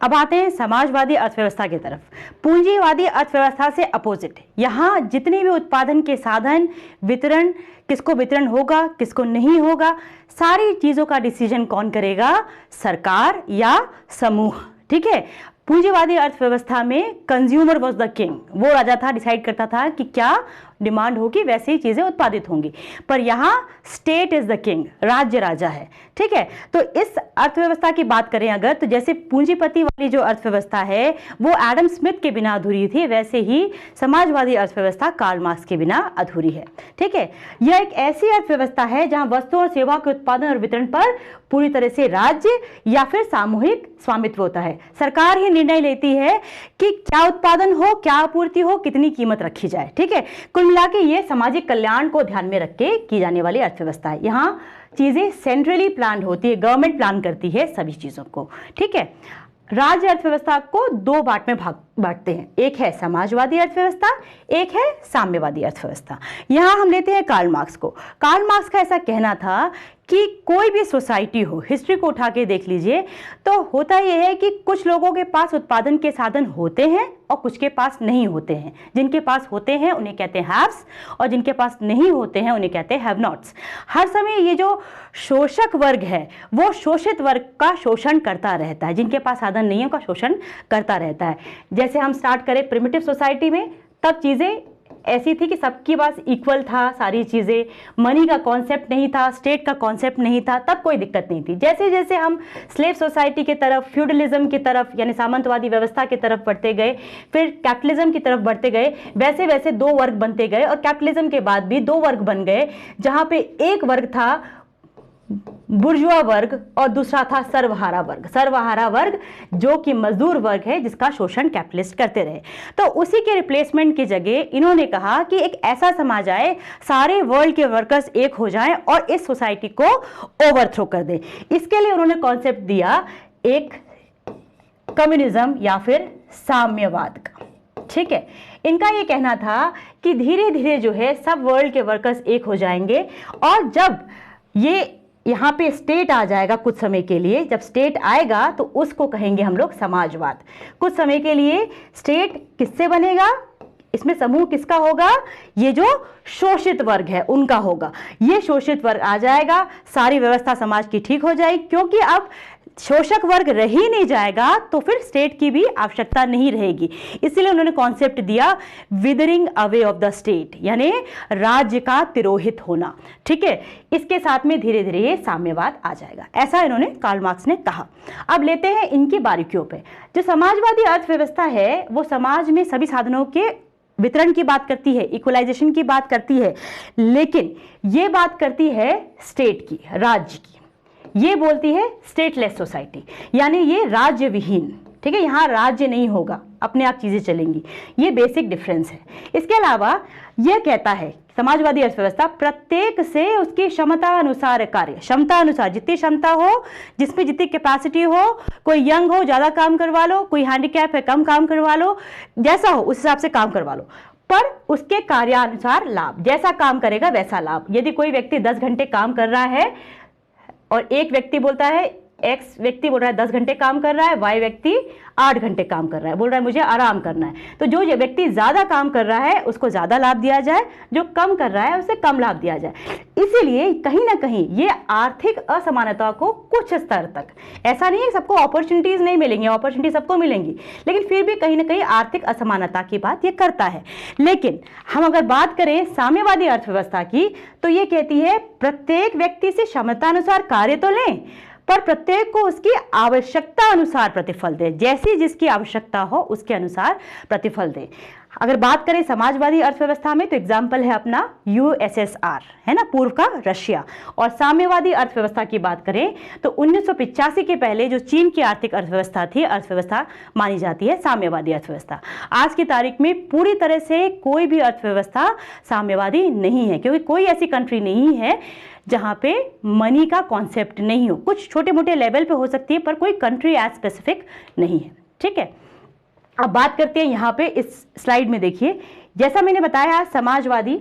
Speaker 1: अब आते हैं समाजवादी अर्थव्यवस्था की तरफ। पूंजीवादी अर्थव्यवस्था से अपोजिट, यहाँ जितने भी उत्पादन के साधन, वितरण, किसको वितरण होगा, किसको नहीं होगा, सारी चीज़ों का डिसीजन कौन करेगा? सरकार या समूह। ठीक है, पूंजीवादी अर्थव्यवस्था में कंज्यूमर वाज द किंग, वो राजा था, डिसाइड करता था कि क्या डिमांड होगी वैसे ही चीजें उत्पादित होंगी। पर यहाँ स्टेट इज द किंग, राज्य राजा है। ठीक है, तो इस अर्थव्यवस्था की बात करें अगर, तो जैसे पूंजीपति वाली जो अर्थव्यवस्था है वो एडम स्मिथ के बिना अधूरी थी, वैसे ही समाजवादी अर्थव्यवस्था कार्ल मार्क्स के बिना अधूरी है। ठीक है, यह एक ऐसी अर्थव्यवस्था है जहां वस्तु और सेवा के उत्पादन और वितरण पर पूरी तरह से राज्य या फिर सामूहिक स्वामित्व होता है। सरकार ही निर्णय लेती है कि क्या उत्पादन हो, क्या आपूर्ति हो, कितनी कीमत रखी जाए। ठीक है, कुल मिला के ये सामाजिक कल्याण को ध्यान में रख के की जाने वाली अर्थव्यवस्था है। यहाँ चीजें सेंट्रली प्लान होती है, गवर्नमेंट प्लान करती है सभी चीजों को। ठीक है, राज्य अर्थव्यवस्था को दो पार्ट में बांटते हैं, एक है समाजवादी अर्थव्यवस्था, एक है साम्यवादी अर्थव्यवस्था। यहाँ हम लेते हैं कार्ल मार्क्स को। कार्ल मार्क्स का ऐसा कहना था कि कोई भी सोसाइटी हो, हिस्ट्री को उठा के देख लीजिए, तो होता यह है कि कुछ लोगों के पास उत्पादन के साधन होते हैं और कुछ के पास नहीं होते हैं। जिनके पास होते हैं उन्हें कहते हैं हैव्स और जिनके पास नहीं होते हैं उन्हें कहते हैं हैव नॉट्स। हर समय ये जो शोषक वर्ग है वो शोषित वर्ग का शोषण करता रहता है, जिनके पास साधन नहीं है उनका शोषण करता रहता है। जैसे हम स्टार्ट करें प्रिमिटिव सोसाइटी में, तब चीज़ें ऐसी थी कि सबके पास इक्वल था सारी चीज़ें, मनी का कॉन्सेप्ट नहीं था, स्टेट का कॉन्सेप्ट नहीं था, तब कोई दिक्कत नहीं थी। जैसे जैसे हम स्लेव सोसाइटी की तरफ, फ्यूडलिज्म की तरफ यानी सामंतवादी व्यवस्था की तरफ बढ़ते गए, फिर कैपिटलिज्म की तरफ बढ़ते गए, वैसे वैसे दो वर्ग बनते गए और कैपिटलिज्म के बाद भी दो वर्ग बन गए, जहाँ पे एक वर्ग था बुर्जुआ वर्ग और दूसरा था सर्वहारा वर्ग। सर्वहारा वर्ग जो कि मजदूर वर्ग है जिसका शोषण कैपिटलिस्ट करते रहे। तो उसी के रिप्लेसमेंट की जगह इन्होंने कहा कि एक ऐसा समाज आए, सारे वर्ल्ड के वर्कर्स एक हो जाएं और इस सोसाइटी को ओवरथ्रो कर दें। इसके लिए उन्होंने कॉन्सेप्ट दिया एक कम्युनिज्म या फिर साम्यवाद का। ठीक है, इनका ये कहना था कि धीरे धीरे जो है सब वर्ल्ड के वर्कर्स एक हो जाएंगे और जब ये यहाँ पे स्टेट आ जाएगा कुछ समय के लिए, जब स्टेट आएगा तो उसको कहेंगे हम लोग समाजवाद। कुछ समय के लिए स्टेट किससे बनेगा, इसमें समूह किसका होगा, ये जो शोषित वर्ग है उनका होगा। ये शोषित वर्ग आ जाएगा, सारी व्यवस्था समाज की ठीक हो जाएगी, क्योंकि अब शोषक वर्ग रह ही नहीं जाएगा तो फिर स्टेट की भी आवश्यकता नहीं रहेगी। इसलिए उन्होंने कॉन्सेप्ट दिया withering away of the state, यानी राज्य का तिरोहित होना। ठीक है, इसके साथ में धीरे धीरे ये साम्यवाद आ जाएगा, ऐसा इन्होंने कार्ल मार्क्स ने कहा। अब लेते हैं इनकी बारीकियों पे। जो समाजवादी अर्थव्यवस्था है वो समाज में सभी साधनों के वितरण की बात करती है, इक्वलाइजेशन की बात करती है, लेकिन ये बात करती है स्टेट की, राज्य की। ये बोलती है स्टेटलेस सोसाइटी, यानी ये राज्य विहीन। ठीक है, यहाँ राज्य नहीं होगा, अपने आप चीजें चलेंगी। ये बेसिक डिफरेंस है। इसके अलावा यह कहता है समाजवादी अर्थव्यवस्था प्रत्येक से उसकी क्षमता अनुसार कार्य, क्षमता अनुसार जितनी क्षमता हो, जिसमें जितनी कैपेसिटी हो, कोई यंग हो ज्यादा काम करवा लो, कोई हैंडीकैप है कम काम करवा लो, जैसा हो उस हिसाब से काम करवा लो, पर उसके कार्यानुसार लाभ। जैसा काम करेगा वैसा लाभ। यदि कोई व्यक्ति 10 घंटे काम कर रहा है और एक व्यक्ति बोलता है, एक्स व्यक्ति बोल रहा है 10 घंटे काम कर रहा है, वाई व्यक्ति 8 घंटे काम कर रहा है, बोल रहा है मुझे आराम करना है, तो जो व्यक्ति ज्यादा काम कर रहा है उसको ज्यादा लाभ दिया जाए, जो कम कर रहा है उसे कम लाभ दिया जाए। इसीलिए कहीं ना कहीं ये आर्थिक असमानता को कुछ स्तर तक, ऐसा नहीं है सबको अपॉर्चुनिटीज नहीं मिलेंगी, अपॉर्चुनिटी सबको मिलेंगी, लेकिन फिर भी कहीं ना कहीं आर्थिक असमानता की बात ये करता है। लेकिन हम अगर बात करें साम्यवादी अर्थव्यवस्था की तो ये कहती है प्रत्येक व्यक्ति से क्षमता अनुसार कार्य तो लें, पर प्रत्येक को उसकी आवश्यकता अनुसार प्रतिफल दे, जैसी जिसकी आवश्यकता हो उसके अनुसार प्रतिफल दे। अगर बात करें समाजवादी अर्थव्यवस्था में तो एग्जाम्पल है अपना यूएसएसआर, है ना, पूर्व का रशिया। और साम्यवादी अर्थव्यवस्था की बात करें तो 1985 के पहले जो चीन की आर्थिक अर्थव्यवस्था थी, अर्थव्यवस्था मानी जाती है साम्यवादी अर्थव्यवस्था। आज की तारीख में पूरी तरह से कोई भी अर्थव्यवस्था साम्यवादी नहीं है, क्योंकि कोई ऐसी कंट्री नहीं है जहां पे मनी का कॉन्सेप्ट नहीं हो। कुछ छोटे मोटे लेवल पे हो सकती है पर कोई कंट्री एज स्पेसिफिक नहीं है। ठीक है, अब बात करते हैं यहाँ पे इस स्लाइड में। देखिए, जैसा मैंने बताया समाजवादी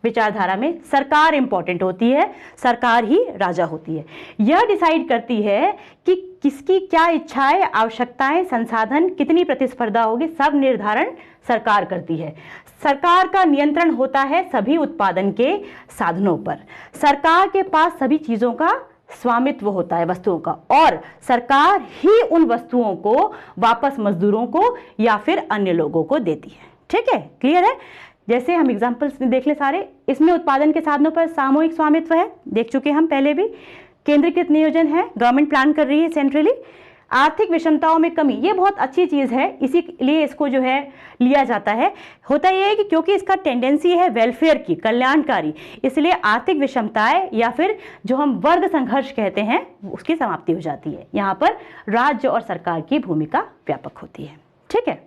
Speaker 1: विचारधारा में सरकार इंपॉर्टेंट होती है, सरकार ही राजा होती है। यह डिसाइड करती है कि किसकी क्या इच्छाएं, आवश्यकताएं, संसाधन, कितनी प्रतिस्पर्धा होगी, सब निर्धारण सरकार करती है। सरकार का नियंत्रण होता है सभी उत्पादन के साधनों पर। सरकार के पास सभी चीजों का स्वामित्व होता है, वस्तुओं का, और सरकार ही उन वस्तुओं को वापस मजदूरों को या फिर अन्य लोगों को देती है। ठीक है, क्लियर है? जैसे हम एग्जांपल्स देख ले सारे, इसमें उत्पादन के साधनों पर सामूहिक स्वामित्व है, देख चुके हम पहले भी। केंद्रीकृत नियोजन है, गवर्नमेंट प्लान कर रही है सेंट्रली। आर्थिक विषमताओं में कमी, ये बहुत अच्छी चीज़ है, इसीलिए इसको जो है लिया जाता है। होता यह है कि क्योंकि इसका टेंडेंसी है वेलफेयर की, कल्याणकारी, इसलिए आर्थिक विषमताएं या फिर जो हम वर्ग संघर्ष कहते हैं उसकी समाप्ति हो जाती है। यहाँ पर राज्य और सरकार की भूमिका व्यापक होती है। ठीक है,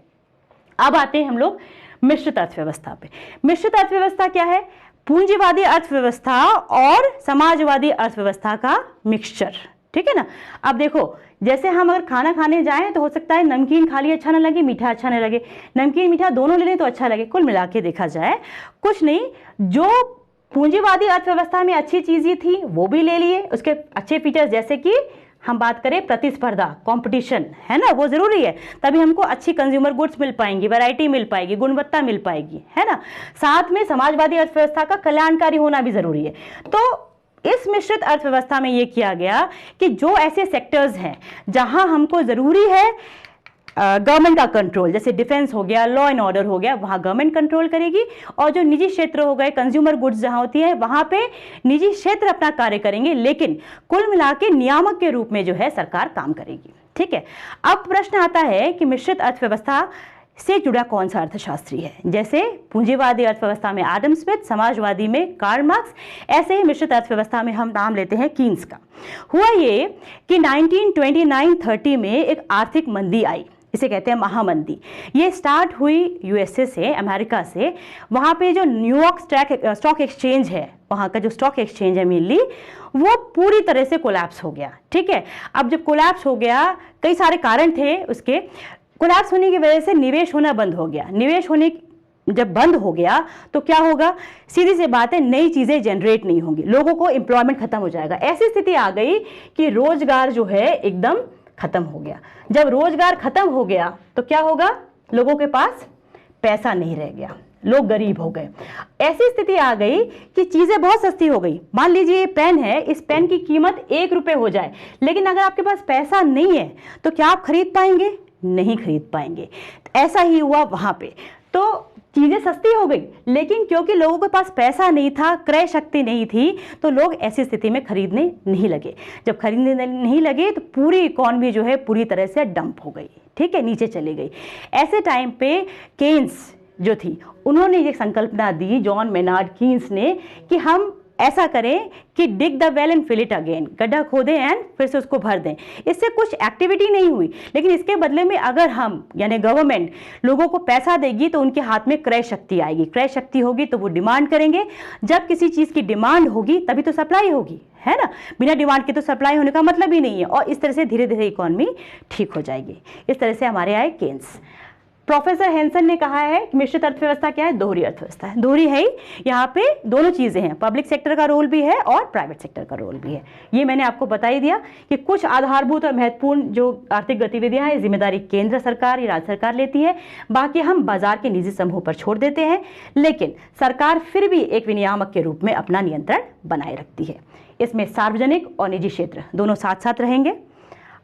Speaker 1: अब आते हैं हम लोग मिश्रित अर्थव्यवस्था पे। मिश्रित अर्थव्यवस्था क्या है? पूंजीवादी अर्थव्यवस्था और समाजवादी अर्थव्यवस्था का मिक्सचर। ठीक है ना। अब देखो, जैसे हम अगर खाना खाने जाएं तो हो सकता है नमकीन खाली अच्छा ना लगे, मीठा अच्छा ना लगे, नमकीन मीठा दोनों ले लें तो अच्छा लगे। कुल मिला के देखा जाए कुछ नहीं, जो पूंजीवादी अर्थव्यवस्था में अच्छी चीजें थी वो भी ले लिए, उसके अच्छे फीचर्स जैसे कि हम बात करें प्रतिस्पर्धा, कंपटीशन, है ना, वो जरूरी है, तभी हमको अच्छी कंज्यूमर गुड्स मिल पाएंगी, वैरायटी मिल पाएगी, गुणवत्ता मिल पाएगी, है ना। साथ में समाजवादी अर्थव्यवस्था का कल्याणकारी होना भी जरूरी है। तो इस मिश्रित अर्थव्यवस्था में यह किया गया कि जो ऐसे सेक्टर्स हैं जहां हमको जरूरी है गवर्नमेंट का कंट्रोल, जैसे डिफेंस हो गया, लॉ एंड ऑर्डर हो गया, वहां गवर्नमेंट कंट्रोल करेगी, और जो निजी क्षेत्र हो गए, कंज्यूमर गुड्स जहां होती है वहां पे निजी क्षेत्र अपना कार्य करेंगे, लेकिन कुल मिला के नियामक के रूप में जो है सरकार काम करेगी। ठीक है, अब प्रश्न आता है कि मिश्रित अर्थव्यवस्था से जुड़ा कौन सा अर्थशास्त्री है। जैसे पूंजीवादी अर्थव्यवस्था में एडम स्मिथ, समाजवादी में कार्ल मार्क्स, ऐसे ही मिश्रित अर्थव्यवस्था में हम नाम लेते हैं कीन्स का। हुआ ये कि 1929-30 में एक आर्थिक मंदी आई, इसे कहते हैं महामंदी। ये स्टार्ट हुई यूएसए से, अमेरिका से। वहाँ पे जो न्यूयॉर्क स्टॉक एक्सचेंज है, वहाँ का जो स्टॉक एक्सचेंज है मेनली, वो पूरी तरह से कोलैप्स हो गया। ठीक है, अब जब कोलैप्स हो गया, कई सारे कारण थे उसके। कोलैप्स होने की वजह से निवेश होना बंद हो गया। निवेश होने जब बंद हो गया तो क्या होगा, सीधी सी बात है, नई चीजें जनरेट नहीं होंगी, लोगों को एम्प्लॉयमेंट खत्म हो जाएगा। ऐसी स्थिति आ गई कि रोजगार जो है एकदम खत्म हो गया। जब रोजगार खत्म हो गया तो क्या होगा, लोगों के पास पैसा नहीं रह गया, लोग गरीब हो गए। ऐसी स्थिति आ गई कि चीजें बहुत सस्ती हो गई। मान लीजिए ये पेन है, इस पेन की कीमत 1 रुपए हो जाए, लेकिन अगर आपके पास पैसा नहीं है तो क्या आप खरीद पाएंगे? नहीं खरीद पाएंगे। ऐसा ही हुआ वहां पे। तो चीजें सस्ती हो गई, लेकिन क्योंकि लोगों के पास पैसा नहीं था, क्रय शक्ति नहीं थी, तो लोग ऐसी स्थिति में खरीदने नहीं लगे। जब खरीदने नहीं लगे तो पूरी इकॉनमी जो है पूरी तरह से डंप हो गई। ठीक है, नीचे चली गई। ऐसे टाइम पे केन्स जो थी, उन्होंने ये संकल्पना दी, जॉन मेनार्ड कीन्स ने, कि हम ऐसा करें कि dig the well and fill it again, गड्ढा खोदें एंड फिर से उसको भर दें। इससे कुछ एक्टिविटी नहीं हुई, लेकिन इसके बदले में अगर हम यानी गवर्नमेंट लोगों को पैसा देगी तो उनके हाथ में क्रय शक्ति आएगी। क्रय शक्ति होगी तो वो डिमांड करेंगे। जब किसी चीज़ की डिमांड होगी तभी तो सप्लाई होगी, है ना। बिना डिमांड के तो सप्लाई होने का मतलब ही नहीं है। और इस तरह से धीरे धीरे इकॉनमी ठीक हो जाएगी। इस तरह से हमारे आए केन्स। प्रोफेसर हेंसन ने कहा है कि मिश्रित अर्थव्यवस्था क्या है, दोहरी अर्थव्यवस्था है। दोहरी है ही, यहाँ पे दोनों चीजें हैं, पब्लिक सेक्टर का रोल भी है और प्राइवेट सेक्टर का रोल भी है। ये मैंने आपको बता ही दिया कि कुछ आधारभूत और महत्वपूर्ण जो आर्थिक गतिविधियां हैं, जिम्मेदारी केंद्र सरकार या राज्य सरकार लेती है, बाकी हम बाजार के निजी समूह पर छोड़ देते हैं, लेकिन सरकार फिर भी एक विनियामक के रूप में अपना नियंत्रण बनाए रखती है। इसमें सार्वजनिक और निजी क्षेत्र दोनों साथ साथ रहेंगे।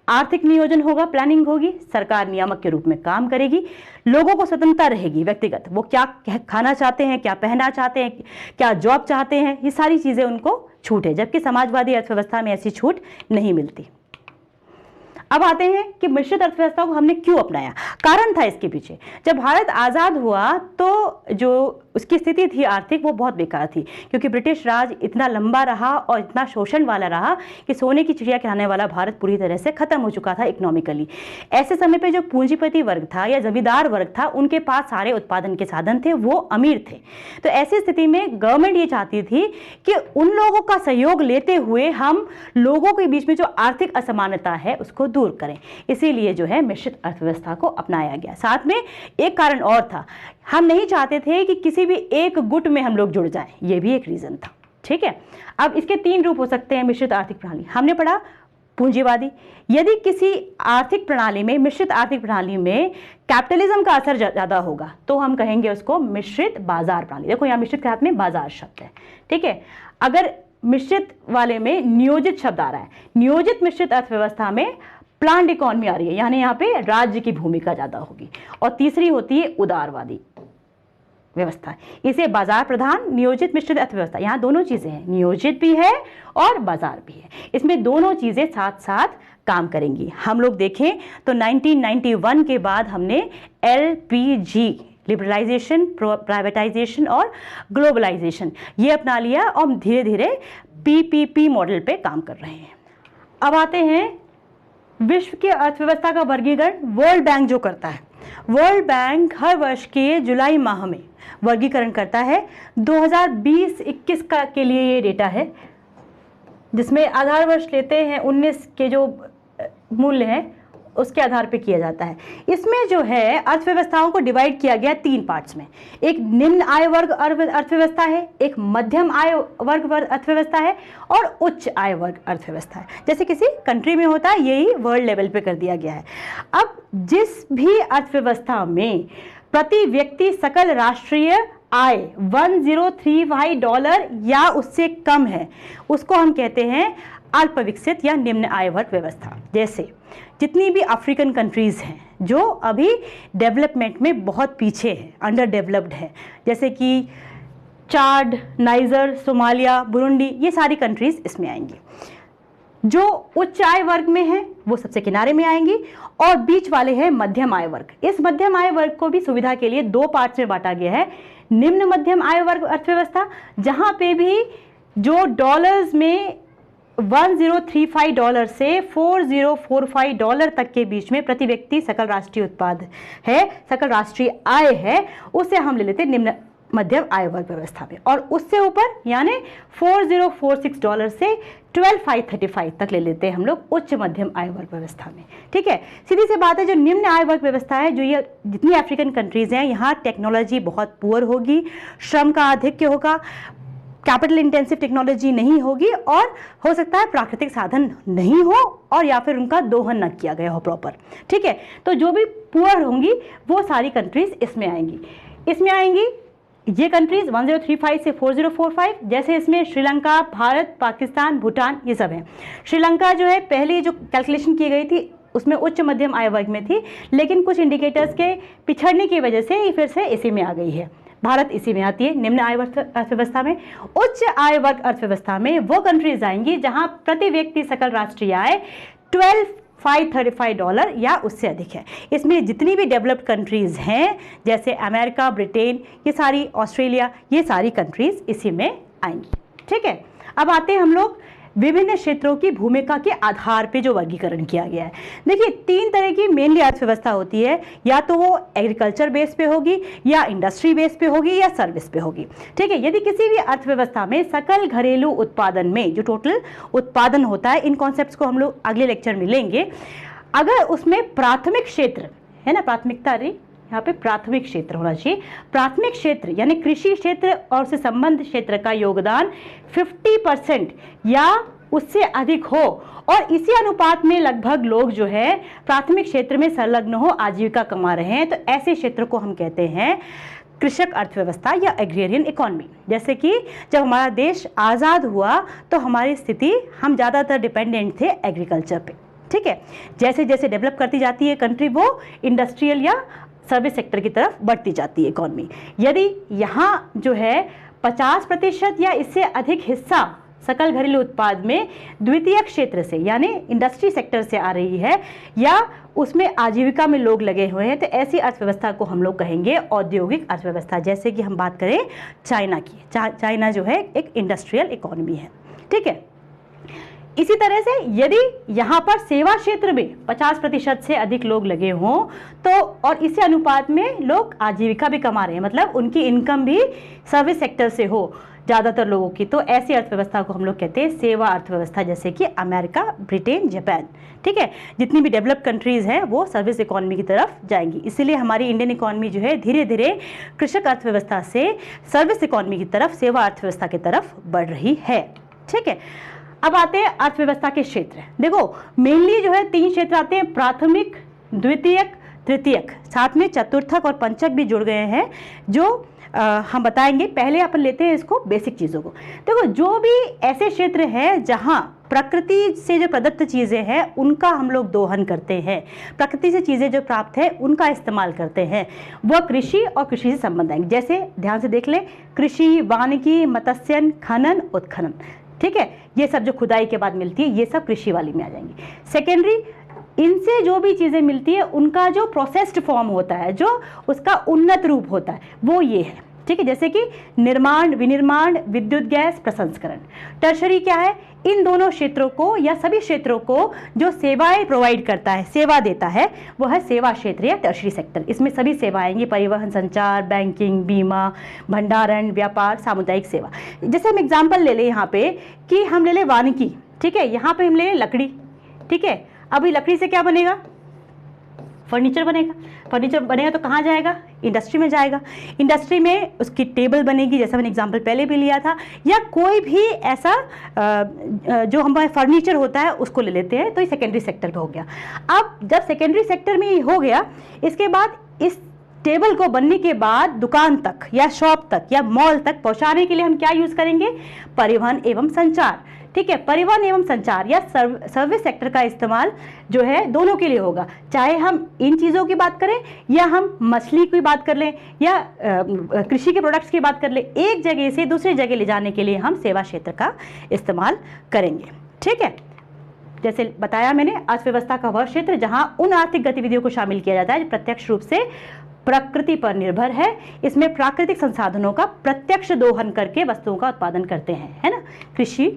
Speaker 1: आर्थिक नियोजन होगा, प्लानिंग होगी, सरकार नियामक के रूप में काम करेगी, लोगों को स्वतंत्रता रहेगी व्यक्तिगत, वो क्या खाना चाहते हैं, क्या पहनना चाहते हैं, क्या जॉब चाहते हैं, ये सारी चीज़ें उनको छूट है, जबकि समाजवादी अर्थव्यवस्था में ऐसी छूट नहीं मिलती। अब आते हैं कि मिश्रित अर्थव्यवस्था को हमने क्यों अपनाया, कारण था इसके पीछे। जब भारत आज़ाद हुआ तो जो उसकी स्थिति थी आर्थिक, वो बहुत बेकार थी, क्योंकि ब्रिटिश राज इतना लंबा रहा और इतना शोषण वाला रहा कि सोने की चिड़िया कहलाने वाला भारत पूरी तरह से खत्म हो चुका था इकोनॉमिकली। ऐसे समय पे जो पूंजीपति वर्ग था या जमींदार वर्ग था, उनके पास सारे उत्पादन के साधन थे, वो अमीर थे। तो ऐसी स्थिति में गवर्नमेंट ये चाहती थी कि उन लोगों का सहयोग लेते हुए हम लोगों के बीच में जो आर्थिक असमानता है उसको दूर करें। इसीलिए जो है मिश्रित अर्थव्यवस्था को अपनाया गया। साथ में एक कारण और था, हम नहीं चाहते थे कि किसी भी एक गुट में हम लोग जुड़ जाएं, ये भी एक रीजन था। ठीक है, अब इसके 3 रूप हो सकते हैं मिश्रित आर्थिक प्रणाली। हमने पढ़ा पूंजीवादी। यदि किसी आर्थिक प्रणाली में, मिश्रित आर्थिक प्रणाली में कैपिटलिज्म का असर ज्यादा होगा तो हम कहेंगे उसको मिश्रित बाजार प्रणाली। देखो यहाँ मिश्रित के हाथ में बाजार शब्द है। ठीक है, अगर मिश्रित वाले में नियोजित शब्द आ रहा है, नियोजित मिश्रित अर्थव्यवस्था में प्लान्ड इकोनॉमी आ रही है, यानी यहाँ पे राज्य की भूमिका ज्यादा होगी। और तीसरी होती है उदारवादी व्यवस्था, इसे बाजार प्रधान नियोजित मिश्रित अर्थव्यवस्था। यहाँ दोनों चीजें हैं, नियोजित भी है और बाजार भी है, इसमें दोनों चीजें साथ साथ काम करेंगी। हम लोग देखें तो 1991 के बाद हमने LPG, लिबरलाइजेशन, प्राइवेटाइजेशन और ग्लोबलाइजेशन, ये अपना लिया और धीरे धीरे PPP मॉडल पे काम कर रहे हैं। अब आते हैं विश्व की अर्थव्यवस्था का वर्गीकरण वर्ल्ड बैंक जो करता है। वर्ल्ड बैंक हर वर्ष के जुलाई माह में वर्गीकरण करता है। 2020-21 का के लिए ये डेटा है, जिसमें आधार वर्ष लेते हैं 19 के जो मूल्य हैं उसके आधार पे किया जाता है। इसमें जो है अर्थव्यवस्थाओं को डिवाइड किया गया 3 पार्ट्स में। एक निम्न आय वर्ग अर्थव्यवस्था है, एक मध्यम आय वर्ग अर्थव्यवस्था है और उच्च आय वर्ग अर्थव्यवस्था है। जैसे किसी कंट्री में होता है, यही वर्ल्ड लेवल पे कर दिया गया है। अब जिस भी अर्थव्यवस्था में प्रति व्यक्ति सकल राष्ट्रीय आय $1035 या उससे कम है, उसको हम कहते हैं अल्प विकसित या निम्न आय वर्ग व्यवस्था। जैसे जितनी भी अफ्रीकन कंट्रीज हैं जो अभी डेवलपमेंट में बहुत पीछे है, अंडर डेवलप्ड है, जैसे कि चाड, नाइजर, सोमालिया, बुरुंडी, ये सारी कंट्रीज इसमें आएंगी। जो उच्च आय वर्ग में है वो सबसे किनारे में आएंगी और बीच वाले हैं मध्यम आय वर्ग। इस मध्यम आय वर्ग को भी सुविधा के लिए 2 पार्ट्स में बांटा गया है। निम्न मध्यम आय वर्ग अर्थव्यवस्था, जहां पे भी जो डॉलर्स में $1035 से $4045 तक के बीच में प्रति व्यक्ति सकल राष्ट्रीय उत्पाद है, सकल राष्ट्रीय आय है, उसे हम ले लेते हैं निम्न मध्यम आय वर्ग व्यवस्था में। और उससे ऊपर यानी $4046 से $12535 तक ले लेते हैं हम लोग उच्च मध्यम आय वर्ग व्यवस्था में। ठीक है, सीधी सी बात है, जो निम्न आय वर्ग व्यवस्था है, जो ये जितनी अफ्रीकन कंट्रीज हैं, यहाँ टेक्नोलॉजी बहुत पुअर होगी, श्रम का आधिक्य होगा, कैपिटल इंटेंसिव टेक्नोलॉजी नहीं होगी और हो सकता है प्राकृतिक साधन नहीं हो और या फिर उनका दोहन न किया गया हो प्रॉपर। ठीक है, तो जो भी पुअर होंगी वो सारी कंट्रीज इसमें आएंगी। ये कंट्रीज 1035 से 4045, जैसे इसमें श्रीलंका, भारत, पाकिस्तान, भूटान, ये सब हैं। श्रीलंका जो है पहले जो कैलकुलेशन की गई थी उसमें उच्च मध्यम आय वर्ग में थी, लेकिन कुछ इंडिकेटर्स के पिछड़ने की वजह से ये फिर से इसी में आ गई है। भारत इसी में आती है, निम्न आय वर्ग अर्थव्यवस्था में। उच्च आय वर्ग अर्थव्यवस्था में वो कंट्रीज आएंगी जहां प्रति व्यक्ति सकल राष्ट्रीय आय $12535 या उससे अधिक है। इसमें जितनी भी डेवलप्ड कंट्रीज हैं, जैसे अमेरिका, ब्रिटेन, ये सारी, ऑस्ट्रेलिया, ये सारी कंट्रीज इसी में आएंगी। ठीक है, अब आते हैं हम लोग विभिन्न क्षेत्रों की भूमिका के आधार पे जो वर्गीकरण किया गया है। देखिए 3 तरह की मेनली अर्थव्यवस्था होती है, या तो वो एग्रीकल्चर बेस पे होगी, या इंडस्ट्री बेस पे होगी, या सर्विस पे होगी। ठीक है, यदि किसी भी अर्थव्यवस्था में सकल घरेलू उत्पादन में जो टोटल उत्पादन होता है, इन कॉन्सेप्ट्स को हम लोग अगले लेक्चर में लेंगे। अगर उसमें प्राथमिक क्षेत्र है ना, प्राथमिकता रही यहाँ पे प्राथमिक क्षेत्र होना चाहिए, प्राथमिक क्षेत्र यानी कृषि क्षेत्र और उससे संबंध क्षेत्र का योगदान 50% या उससे अधिक हो और इसी अनुपात में लगभग लोग जो है प्राथमिक क्षेत्र में संलग्न हो, आजीविका कमा रहे हैं, तो ऐसे क्षेत्र को हम कहते हैं कृषक अर्थव्यवस्था या एग्रेरियन इकोनॉमी। जैसे कि जब हमारा देश आज़ाद हुआ तो हमारी स्थिति, हम ज़्यादातर डिपेंडेंट थे एग्रीकल्चर पे। ठीक है, जैसे जैसे डेवलप करती जाती है कंट्री, वो इंडस्ट्रियल या सर्विस सेक्टर की तरफ बढ़ती जाती है इकोनॉमी। यदि यहाँ जो है 50% या इससे अधिक हिस्सा सकल घरेलू उत्पाद में द्वितीयक क्षेत्र से यानी इंडस्ट्री सेक्टर से आ रही है या उसमें आजीविका में लोग लगे हुए हैं, तो ऐसी अर्थव्यवस्था को हम लोग कहेंगे औद्योगिक अर्थव्यवस्था। जैसे कि हम बात करें चाइना की, चाइना जो है एक इंडस्ट्रियल इकोनॉमी है। ठीक है, इसी तरह से यदि यहाँ पर सेवा क्षेत्र में 50% से अधिक लोग लगे हों तो, और इसी अनुपात में लोग आजीविका भी कमा रहे हैं, मतलब उनकी इनकम भी सर्विस सेक्टर से हो ज़्यादातर लोगों की, तो ऐसी अर्थव्यवस्था को हम लोग कहते हैं सेवा अर्थव्यवस्था, जैसे कि अमेरिका, ब्रिटेन, जापान। ठीक है, जितनी भी डेवलप्ड कंट्रीज़ हैं वो सर्विस इकोनॉमी की तरफ जाएंगी। इसीलिए हमारी इंडियन इकोनॉमी जो है धीरे धीरे कृषक अर्थव्यवस्था से सर्विस इकोनॉमी की तरफ, सेवा अर्थव्यवस्था की तरफ बढ़ रही है। ठीक है, अब आते हैं अर्थव्यवस्था के क्षेत्र। देखो मेनली जो है 3 क्षेत्र आते हैं, प्राथमिक, द्वितीयक, तृतीयक, साथ में चतुर्थक और पंचक भी जुड़ गए हैं जो हम बताएंगे। पहले अपन लेते हैं इसको बेसिक चीज़ों को। देखो जो भी ऐसे क्षेत्र हैं जहां प्रकृति से जो प्रदत्त चीज़ें हैं उनका हम लोग दोहन करते हैं, प्रकृति से चीज़ें जो प्राप्त है उनका इस्तेमाल करते हैं, वह कृषि और कृषि से संबंध आएंगे। जैसे ध्यान से देख ले, कृषि, वानिकी, मत्स्यन, खनन, उत्खनन। ठीक है, ये सब जो खुदाई के बाद मिलती है ये सब कृषि वाली में आ जाएंगी। सेकेंडरी, इनसे जो भी चीज़ें मिलती है उनका जो प्रोसेस्ड फॉर्म होता है, जो उसका उन्नत रूप होता है, वो ये है। ठीक है, जैसे कि निर्माण, विनिर्माण, विद्युत गैस, प्रसंस्करण। टर्शरी क्या है? इन दोनों क्षेत्रों को या सभी क्षेत्रों को जो सेवाएं प्रोवाइड करता है, सेवा देता है, वो है सेवा क्षेत्र या टर्शरी सेक्टर। इसमें सभी सेवाएं आएंगी, परिवहन, संचार, बैंकिंग, बीमा, भंडारण, व्यापार, सामुदायिक सेवा। जैसे हम एग्जाम्पल ले लें यहाँ पे कि हम ले लें वानिकी। ठीक है, यहाँ पे हम ले लें लकड़ी। ठीक है, अभी लकड़ी से क्या बनेगा? फर्नीचर बनेगा, फर्नीचर बनेगा तो कहाँ जाएगा, इंडस्ट्री में जाएगा, इंडस्ट्री में उसकी टेबल बनेगी, जैसा मैंने एग्जांपल पहले भी लिया था, या कोई भी ऐसा जो हमारा फर्नीचर होता है उसको ले लेते हैं, तो ये सेकेंडरी सेक्टर पे हो गया। अब जब सेकेंडरी सेक्टर में हो गया, इसके बाद इस टेबल को बनने के बाद दुकान तक या शॉप तक या मॉल तक पहुंचाने के लिए हम क्या यूज करेंगे, परिवहन एवं संचार। ठीक है, परिवहन एवं संचार या सर्विस सेक्टर का इस्तेमाल जो है दोनों के लिए होगा, चाहे हम इन चीज़ों की बात करें या हम मछली की बात कर लें या कृषि के प्रोडक्ट्स की बात कर लें, एक जगह से दूसरी जगह ले जाने के लिए हम सेवा क्षेत्र का इस्तेमाल करेंगे। ठीक है, जैसे बताया मैंने, अर्थव्यवस्था का वह क्षेत्र जहां उन आर्थिक गतिविधियों को शामिल किया जाता है जो प्रत्यक्ष रूप से प्रकृति पर निर्भर है। इसमें प्राकृतिक संसाधनों का प्रत्यक्ष दोहन करके वस्तुओं का उत्पादन करते हैं, है ना, कृषि।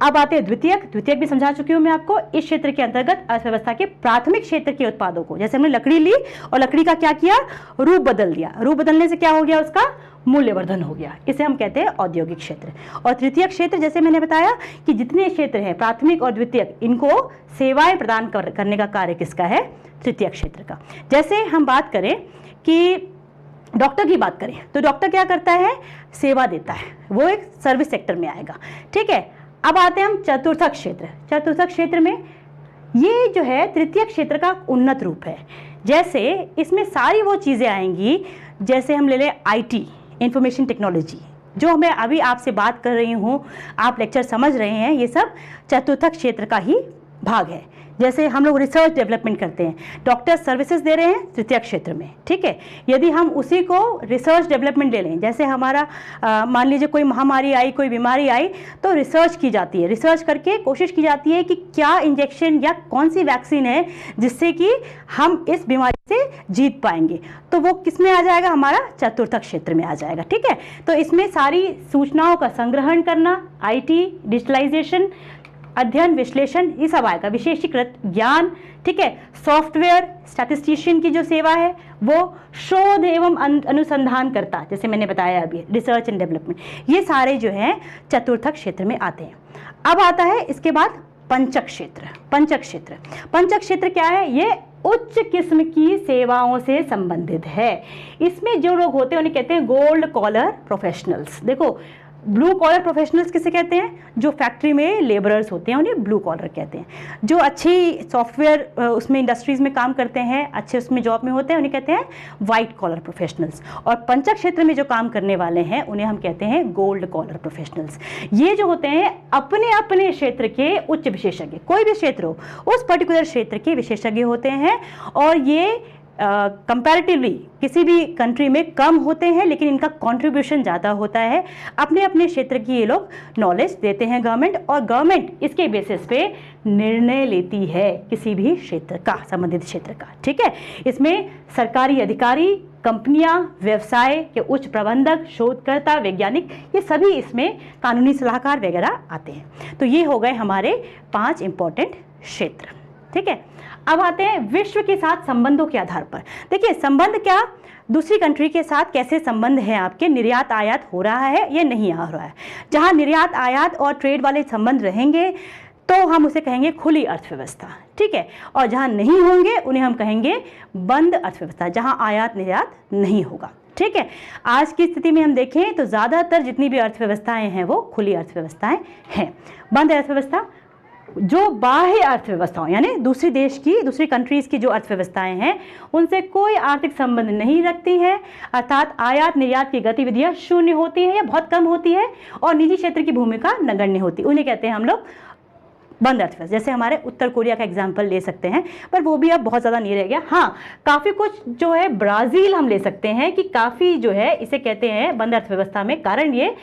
Speaker 1: अब आते हैं द्वितीयक भी समझा चुकी हूं मैं आपको। इस क्षेत्र के अंतर्गत अर्थव्यवस्था के प्राथमिक क्षेत्र के उत्पादों को, जैसे हमने लकड़ी ली और लकड़ी का क्या किया, रूप बदल दिया, रूप बदलने से क्या हो गया, उसका मूल्यवर्धन हो गया, इसे हम कहते हैं औद्योगिक क्षेत्र। और तृतीयक क्षेत्र, जैसे मैंने बताया कि जितने क्षेत्र हैं प्राथमिक और द्वितीयक, इनको सेवाएं प्रदान करने का कार्य किसका है, तृतीयक क्षेत्र का। जैसे हम बात करें कि डॉक्टर की बात करें तो डॉक्टर क्या करता है, सेवा देता है, वो एक सर्विस सेक्टर में आएगा। ठीक है, अब आते हैं हम चतुर्थक क्षेत्र। चतुर्थक क्षेत्र में ये जो है तृतीय क्षेत्र का उन्नत रूप है। जैसे इसमें सारी वो चीज़ें आएंगी, जैसे हम ले लें आईटी, इंफॉर्मेशन टेक्नोलॉजी, जो मैं अभी आपसे बात कर रही हूँ, आप लेक्चर समझ रहे हैं, ये सब चतुर्थक क्षेत्र का ही भाग है। जैसे हम लोग रिसर्च डेवलपमेंट करते हैं, डॉक्टर सर्विसेज दे रहे हैं तृतीय क्षेत्र में। ठीक है, यदि हम उसी को रिसर्च डेवलपमेंट ले लें, जैसे हमारा मान लीजिए कोई महामारी आई, कोई बीमारी आई, तो रिसर्च की जाती है, रिसर्च करके कोशिश की जाती है कि क्या इंजेक्शन या कौन सी वैक्सीन है जिससे कि हम इस बीमारी से जीत पाएंगे, तो वो किस में आ जाएगा, हमारा चतुर्थक क्षेत्र में आ जाएगा। ठीक है, तो इसमें सारी सूचनाओं का संग्रहण करना, आईटी, डिजिटलाइजेशन, अध्ययन, विश्लेषण, ये सब आएगा, विशेषीकृत ज्ञान। ठीक है, सॉफ्टवेयर, स्टैटिस्टिशियन की जो सेवा है वो, शोध एवं अनुसंधान करता, जैसे मैंने बताया अभी, रिसर्च एंड डेवलपमेंट, ये सारे जो हैं चतुर्थक क्षेत्र में आते हैं। अब आता है इसके बाद पंचक क्षेत्र। पंचक क्षेत्र क्या है, ये उच्च किस्म की सेवाओं से संबंधित है। इसमें जो लोग होते हैं उन्हें कहते हैं गोल्ड कॉलर प्रोफेशनल्स। देखो, ब्लू कॉलर प्रोफेशनल्स किसे कहते हैं, जो फैक्ट्री में लेबरर्स होते हैं उन्हें ब्लू कॉलर कहते हैं। जो अच्छी सॉफ्टवेयर उसमें इंडस्ट्रीज में काम करते हैं, अच्छे उसमें जॉब में होते हैं, उन्हें कहते हैं वाइट कॉलर प्रोफेशनल्स। और पंचक क्षेत्र में जो काम करने वाले हैं उन्हें हम कहते हैं गोल्ड कॉलर प्रोफेशनल्स। ये जो होते हैं अपने अपने क्षेत्र के उच्च विशेषज्ञ, कोई भी क्षेत्र हो उस पर्टिकुलर क्षेत्र के विशेषज्ञ होते हैं, और ये कंपैरेटिवली किसी भी कंट्री में कम होते हैं, लेकिन इनका कंट्रीब्यूशन ज़्यादा होता है। अपने अपने क्षेत्र की ये लोग नॉलेज देते हैं गवर्नमेंट, और गवर्नमेंट इसके बेसिस पे निर्णय लेती है किसी भी क्षेत्र का, संबंधित क्षेत्र का। ठीक है, इसमें सरकारी अधिकारी, कंपनियां, व्यवसाय के उच्च प्रबंधक, शोधकर्ता, वैज्ञानिक, ये सभी इसमें कानूनी सलाहकार वगैरह आते हैं। तो ये हो गए हमारे 5 इंपॉर्टेंट क्षेत्र। ठीक है, अब आते हैं विश्व के साथ संबंधों के आधार पर। देखिए, संबंध क्या, दूसरी कंट्री के साथ कैसे संबंध है आपके, निर्यात आयात हो रहा है या नहीं हो रहा है। जहां निर्यात आयात और ट्रेड वाले संबंध रहेंगे तो हम उसे कहेंगे खुली अर्थव्यवस्था। ठीक है, और जहां नहीं होंगे उन्हें हम कहेंगे बंद अर्थव्यवस्था, जहां आयात निर्यात नहीं होगा। ठीक है, आज की स्थिति में हम देखें तो ज़्यादातर जितनी भी अर्थव्यवस्थाएं हैं वो खुली अर्थव्यवस्थाएं हैं। बंद अर्थव्यवस्था जो बाह्य अर्थव्यवस्थाओं, यानी दूसरी देश की, दूसरी कंट्रीज़ की जो अर्थव्यवस्थाएं हैं उनसे कोई आर्थिक संबंध नहीं रखती हैं, अर्थात आयात निर्यात की गतिविधियां शून्य होती हैं या बहुत कम होती है, और निजी क्षेत्र की भूमिका नगण्य होती है, उन्हें कहते हैं हम लोग बंद अर्थव्यवस्था। जैसे हमारे उत्तर कोरिया का एग्जाम्पल ले सकते हैं, पर वो भी अब बहुत ज़्यादा नहीं रह गया। हाँ, काफ़ी कुछ जो है, ब्राज़ील हम ले सकते हैं कि काफ़ी जो है इसे कहते हैं बंद अर्थव्यवस्था में। कारण ये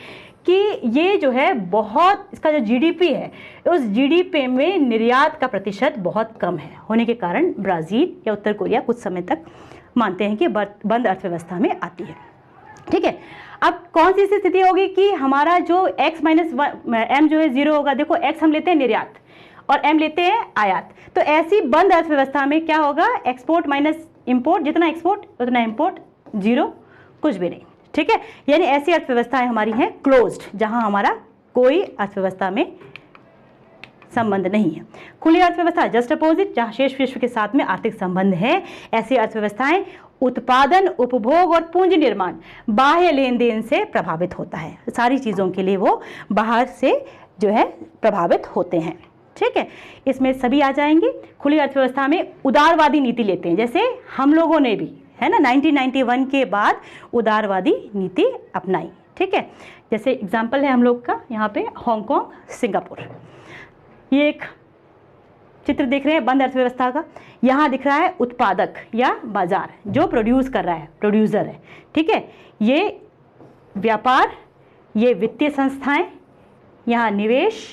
Speaker 1: कि ये जो है बहुत, इसका जो जीडीपी है उस जीडीपी में निर्यात का प्रतिशत बहुत कम है, होने के कारण ब्राज़ील या उत्तर कोरिया कुछ समय तक मानते हैं कि बंद अर्थव्यवस्था में आती है। ठीक है, अब कौन सी स्थिति होगी कि हमारा जो x माइनस m जो है 0 होगा। देखो, x हम लेते हैं निर्यात और m लेते हैं आयात, तो ऐसी बंद अर्थव्यवस्था में क्या होगा, एक्सपोर्ट माइनस इंपोर्ट, जितना एक्सपोर्ट उतना इंपोर्ट, 0, कुछ भी नहीं। ठीक है, यानी ऐसी अर्थव्यवस्थाएं हमारी हैं क्लोज्ड, जहां हमारा कोई अर्थव्यवस्था में संबंध नहीं है। खुली अर्थव्यवस्था जस्ट अपोजिट, जहां शेष विश्व के साथ में आर्थिक संबंध है। ऐसी अर्थव्यवस्थाएं उत्पादन, उपभोग और पूंजी निर्माण बाह्य लेन देन से प्रभावित होता है। सारी चीज़ों के लिए वो बाहर से जो है प्रभावित होते हैं। ठीक है, इसमें सभी आ जाएंगे। खुली अर्थव्यवस्था में उदारवादी नीति लेते हैं, जैसे हम लोगों ने भी, है ना, 1991 के बाद उदारवादी नीति अपनाई। ठीक है, जैसे एग्जाम्पल है हम लोग का यहाँ पे हांगकांग, सिंगापुर। ये एक चित्र देख रहे हैं बंद अर्थव्यवस्था का। यहाँ दिख रहा है उत्पादक या बाजार, जो प्रोड्यूस कर रहा है, प्रोड्यूसर है। ठीक है, ये व्यापार, ये वित्तीय संस्थाएं, यहाँ निवेश,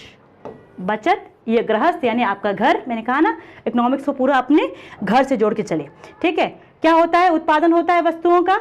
Speaker 1: बचत, ये गृहस्थ यानी आपका घर। मैंने कहा ना, इकोनॉमिक्स को पूरा अपने घर से जोड़ के चले। ठीक है, क्या होता है, उत्पादन होता है वस्तुओं का,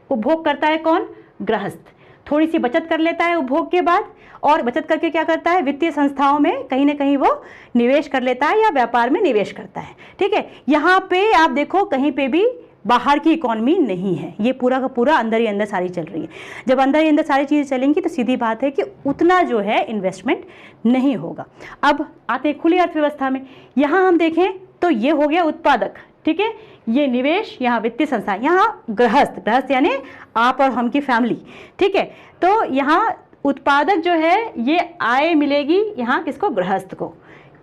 Speaker 1: उपभोग करता है कौन, गृहस्थ। थोड़ी सी बचत कर लेता है उपभोग के बाद, और बचत करके क्या करता है, वित्तीय संस्थाओं में कहीं ना कहीं वो निवेश कर लेता है या व्यापार में निवेश करता है। ठीक है, यहाँ पे आप देखो कहीं पे भी बाहर की इकोनॉमी नहीं है, ये पूरा का पूरा अंदर ही अंदर सारी चल रही है। जब अंदर ही अंदर सारी चीज़ें चलेंगी तो सीधी बात है कि उतना जो है इन्वेस्टमेंट नहीं होगा। अब आते हैं खुली अर्थव्यवस्था में। यहाँ हम देखें तो ये हो गया उत्पादक। ठीक है, ये निवेश, यहाँ वित्तीय संस्था, यहाँ गृहस्थ, गृहस्थ यानी आप और हम की फैमिली। ठीक है, तो यहाँ उत्पादक जो है ये आय मिलेगी यहाँ किसको, गृहस्थ को।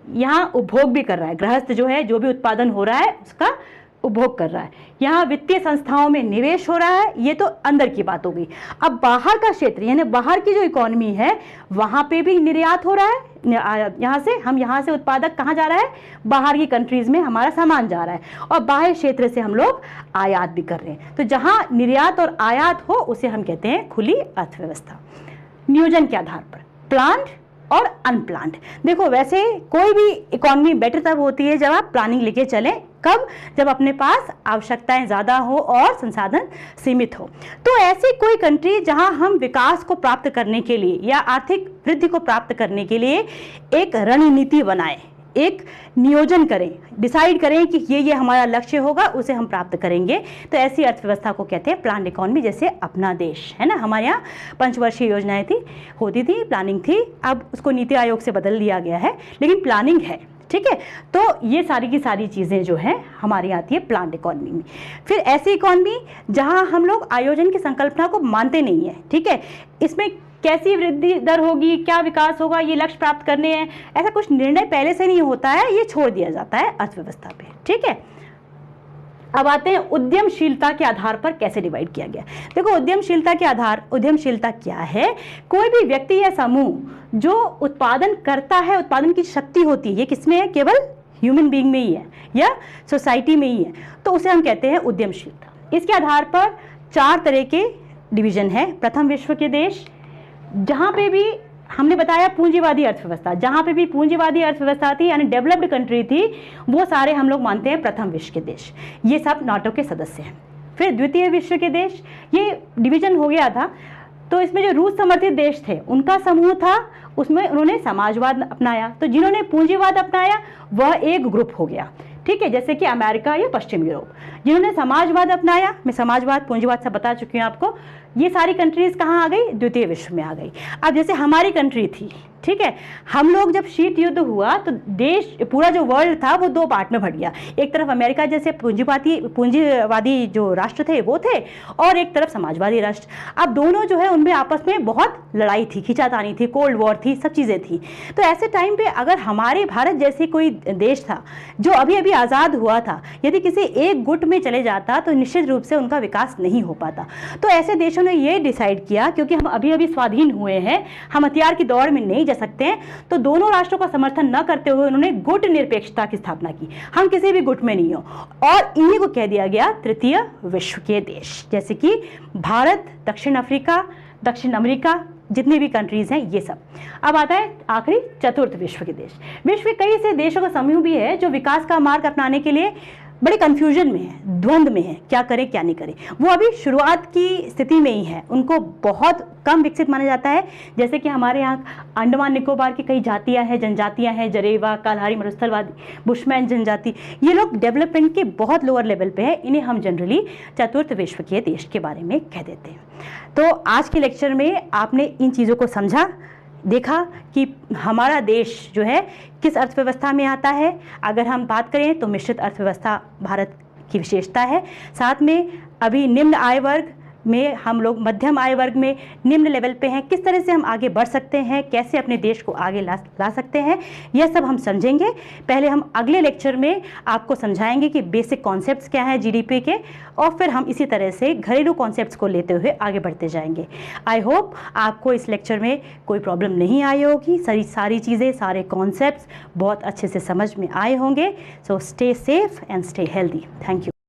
Speaker 1: यहाँ उपभोग भी कर रहा है गृहस्थ, जो है जो भी उत्पादन हो रहा है उसका उपभोग कर रहा है। यहाँ वित्तीय संस्थाओं में निवेश हो रहा है, ये तो अंदर की बात हो गई। अब बाहर का क्षेत्र यानी बाहर की जो इकोनॉमी है वहाँ पे भी निर्यात हो रहा है। यहाँ से उत्पादक कहाँ जा रहा है, बाहर की कंट्रीज में हमारा सामान जा रहा है, और बाह्य क्षेत्र से हम लोग आयात भी कर रहे हैं। तो जहाँ निर्यात और आयात हो उसे हम कहते हैं खुली अर्थव्यवस्था। नियोजन के आधार पर प्लान्ड और अनप्लान्ड। देखो वैसे कोई भी इकोनॉमी बेटर तब होती है जब आप प्लानिंग लेके चलें। कब, जब अपने पास आवश्यकताएं ज़्यादा हो और संसाधन सीमित हो। तो ऐसी कोई कंट्री जहां हम विकास को प्राप्त करने के लिए या आर्थिक वृद्धि को प्राप्त करने के लिए एक रणनीति बनाएं, एक नियोजन करें, डिसाइड करें कि ये हमारा लक्ष्य होगा, उसे हम प्राप्त करेंगे, तो ऐसी अर्थव्यवस्था को कहते हैं प्लान्ड इकोनॉमी। जैसे अपना देश है ना, हमारे यहाँ पंचवर्षीय योजनाएं होती थी, प्लानिंग थी, अब उसको नीति आयोग से बदल दिया गया है, लेकिन प्लानिंग है। ठीक है, तो ये सारी की सारी चीज़ें जो है हमारी आती है प्लान्ड इकोनॉमी में। फिर ऐसी इकोनॉमी जहाँ हम लोग आयोजन की संकल्पना को मानते नहीं है। ठीक है, इसमें कैसी वृद्धि दर होगी, क्या विकास होगा, ये लक्ष्य प्राप्त करने हैं, ऐसा कुछ निर्णय पहले से नहीं होता है, ये छोड़ दिया जाता है अर्थव्यवस्था पे। ठीक है, अब आते हैं उद्यमशीलता के आधार पर कैसे डिवाइड किया गया। देखो उद्यमशीलता के आधार, उद्यमशीलता क्या है, कोई भी व्यक्ति या समूह जो उत्पादन करता है, उत्पादन की शक्ति होती है, ये किसमें है, केवल ह्यूमन बीइंग में ही है या सोसाइटी में ही है, तो उसे हम कहते हैं उद्यमशीलता। इसके आधार पर 4 तरह के डिवीजन है। प्रथम विश्व के देश, जहाँ पे भी हमने बताया पूंजीवादी अर्थव्यवस्था, जहाँ पे भी पूंजीवादी अर्थव्यवस्था थी यानी डेवलप्ड कंट्री थी, वो सारे हम लोग मानते हैं प्रथम विश्व के देश, ये सब नाटो के सदस्य हैं। फिर द्वितीय विश्व के देश, ये डिवीजन हो गया था, तो इसमें जो रूस समर्थित देश थे उनका समूह था, उसमें उन्होंने समाजवाद अपनाया। तो जिन्होंने पूंजीवाद अपनाया वह एक ग्रुप हो गया। ठीक है, जैसे कि अमेरिका या पश्चिम यूरोप। जिन्होंने समाजवाद अपनाया, मैं समाजवाद पूंजीवाद सब बता चुकी हूँ आपको, ये सारी कंट्रीज कहाँ आ गई, द्वितीय विश्व में आ गई। अब जैसे हमारी कंट्री थी, ठीक है, हम लोग जब शीत युद्ध हुआ तो देश, पूरा जो वर्ल्ड था वो 2 पार्ट में बट गया। एक तरफ अमेरिका जैसे पूंजीवादी जो राष्ट्र थे वो थे, और एक तरफ समाजवादी राष्ट्र। अब दोनों जो है उनमें आपस में बहुत लड़ाई थी, खींचातानी थी, कोल्ड वॉर थी, सब चीज़ें थी। तो ऐसे टाइम पे अगर हमारे भारत जैसे कोई देश था जो अभी अभी आज़ाद हुआ था, यदि किसी एक गुट में चले जाता तो निश्चित रूप से उनका विकास नहीं हो पाता। तो ऐसे देशों ने ये डिसाइड किया, क्योंकि हम अभी अभी स्वाधीन हुए हैं, हम हथियार की दौड़ में नहीं जा सकते हैं, तो दोनों राष्ट्रों का समर्थन न करते हुए उन्होंने गुट निरपेक्षता की स्थापना की। हम किसी भी गुट में नहीं हो, और इन्हीं को कह दिया गया तृतीय विश्व के देश, जैसे कि भारत, दक्षिण अफ्रीका, दक्षिण अमेरिका, जितनी भी कंट्रीज हैं ये सब। अब आता है आखिरी चतुर्थ विश्व के देश। विश्व के कई से देशों का समूह भी है जो विकास का मार्ग अपनाने के लिए बड़े कंफ्यूजन में है, द्वंद में है, क्या करें क्या नहीं करें। वो अभी शुरुआत की स्थिति में ही है, उनको बहुत कम विकसित माना जाता है। जैसे कि हमारे यहाँ अंडमान निकोबार की कई जातियाँ हैं, जनजातियाँ हैं, जरेवा, कालहारी, मरुस्थलवादी, बुशमैन जनजाति, ये लोग डेवलपमेंट के बहुत लोअर लेवल पे है। इन्हें हम जनरली चतुर्थ विश्व के देश के बारे में कह देते हैं। तो आज के लेक्चर में आपने इन चीज़ों को समझा, देखा कि हमारा देश जो है किस अर्थव्यवस्था में आता है। अगर हम बात करें तो मिश्रित अर्थव्यवस्था भारत की विशेषता है। साथ में अभी निम्न आय वर्ग में हम लोग मध्यम आय वर्ग में निम्न लेवल पे हैं, किस तरह से हम आगे बढ़ सकते हैं, कैसे अपने देश को आगे ला सकते हैं, यह सब हम समझेंगे। पहले हम अगले लेक्चर में आपको समझाएंगे कि बेसिक कॉन्सेप्ट्स क्या हैं जीडीपी के, और फिर हम इसी तरह से घरेलू कॉन्सेप्ट्स को लेते हुए आगे बढ़ते जाएंगे। आई होप आपको इस लेक्चर में कोई प्रॉब्लम नहीं आई होगी, सारी चीज़ें, सारे कॉन्सेप्ट्स बहुत अच्छे से समझ में आए होंगे। So stay safe and stay healthy. Thank you.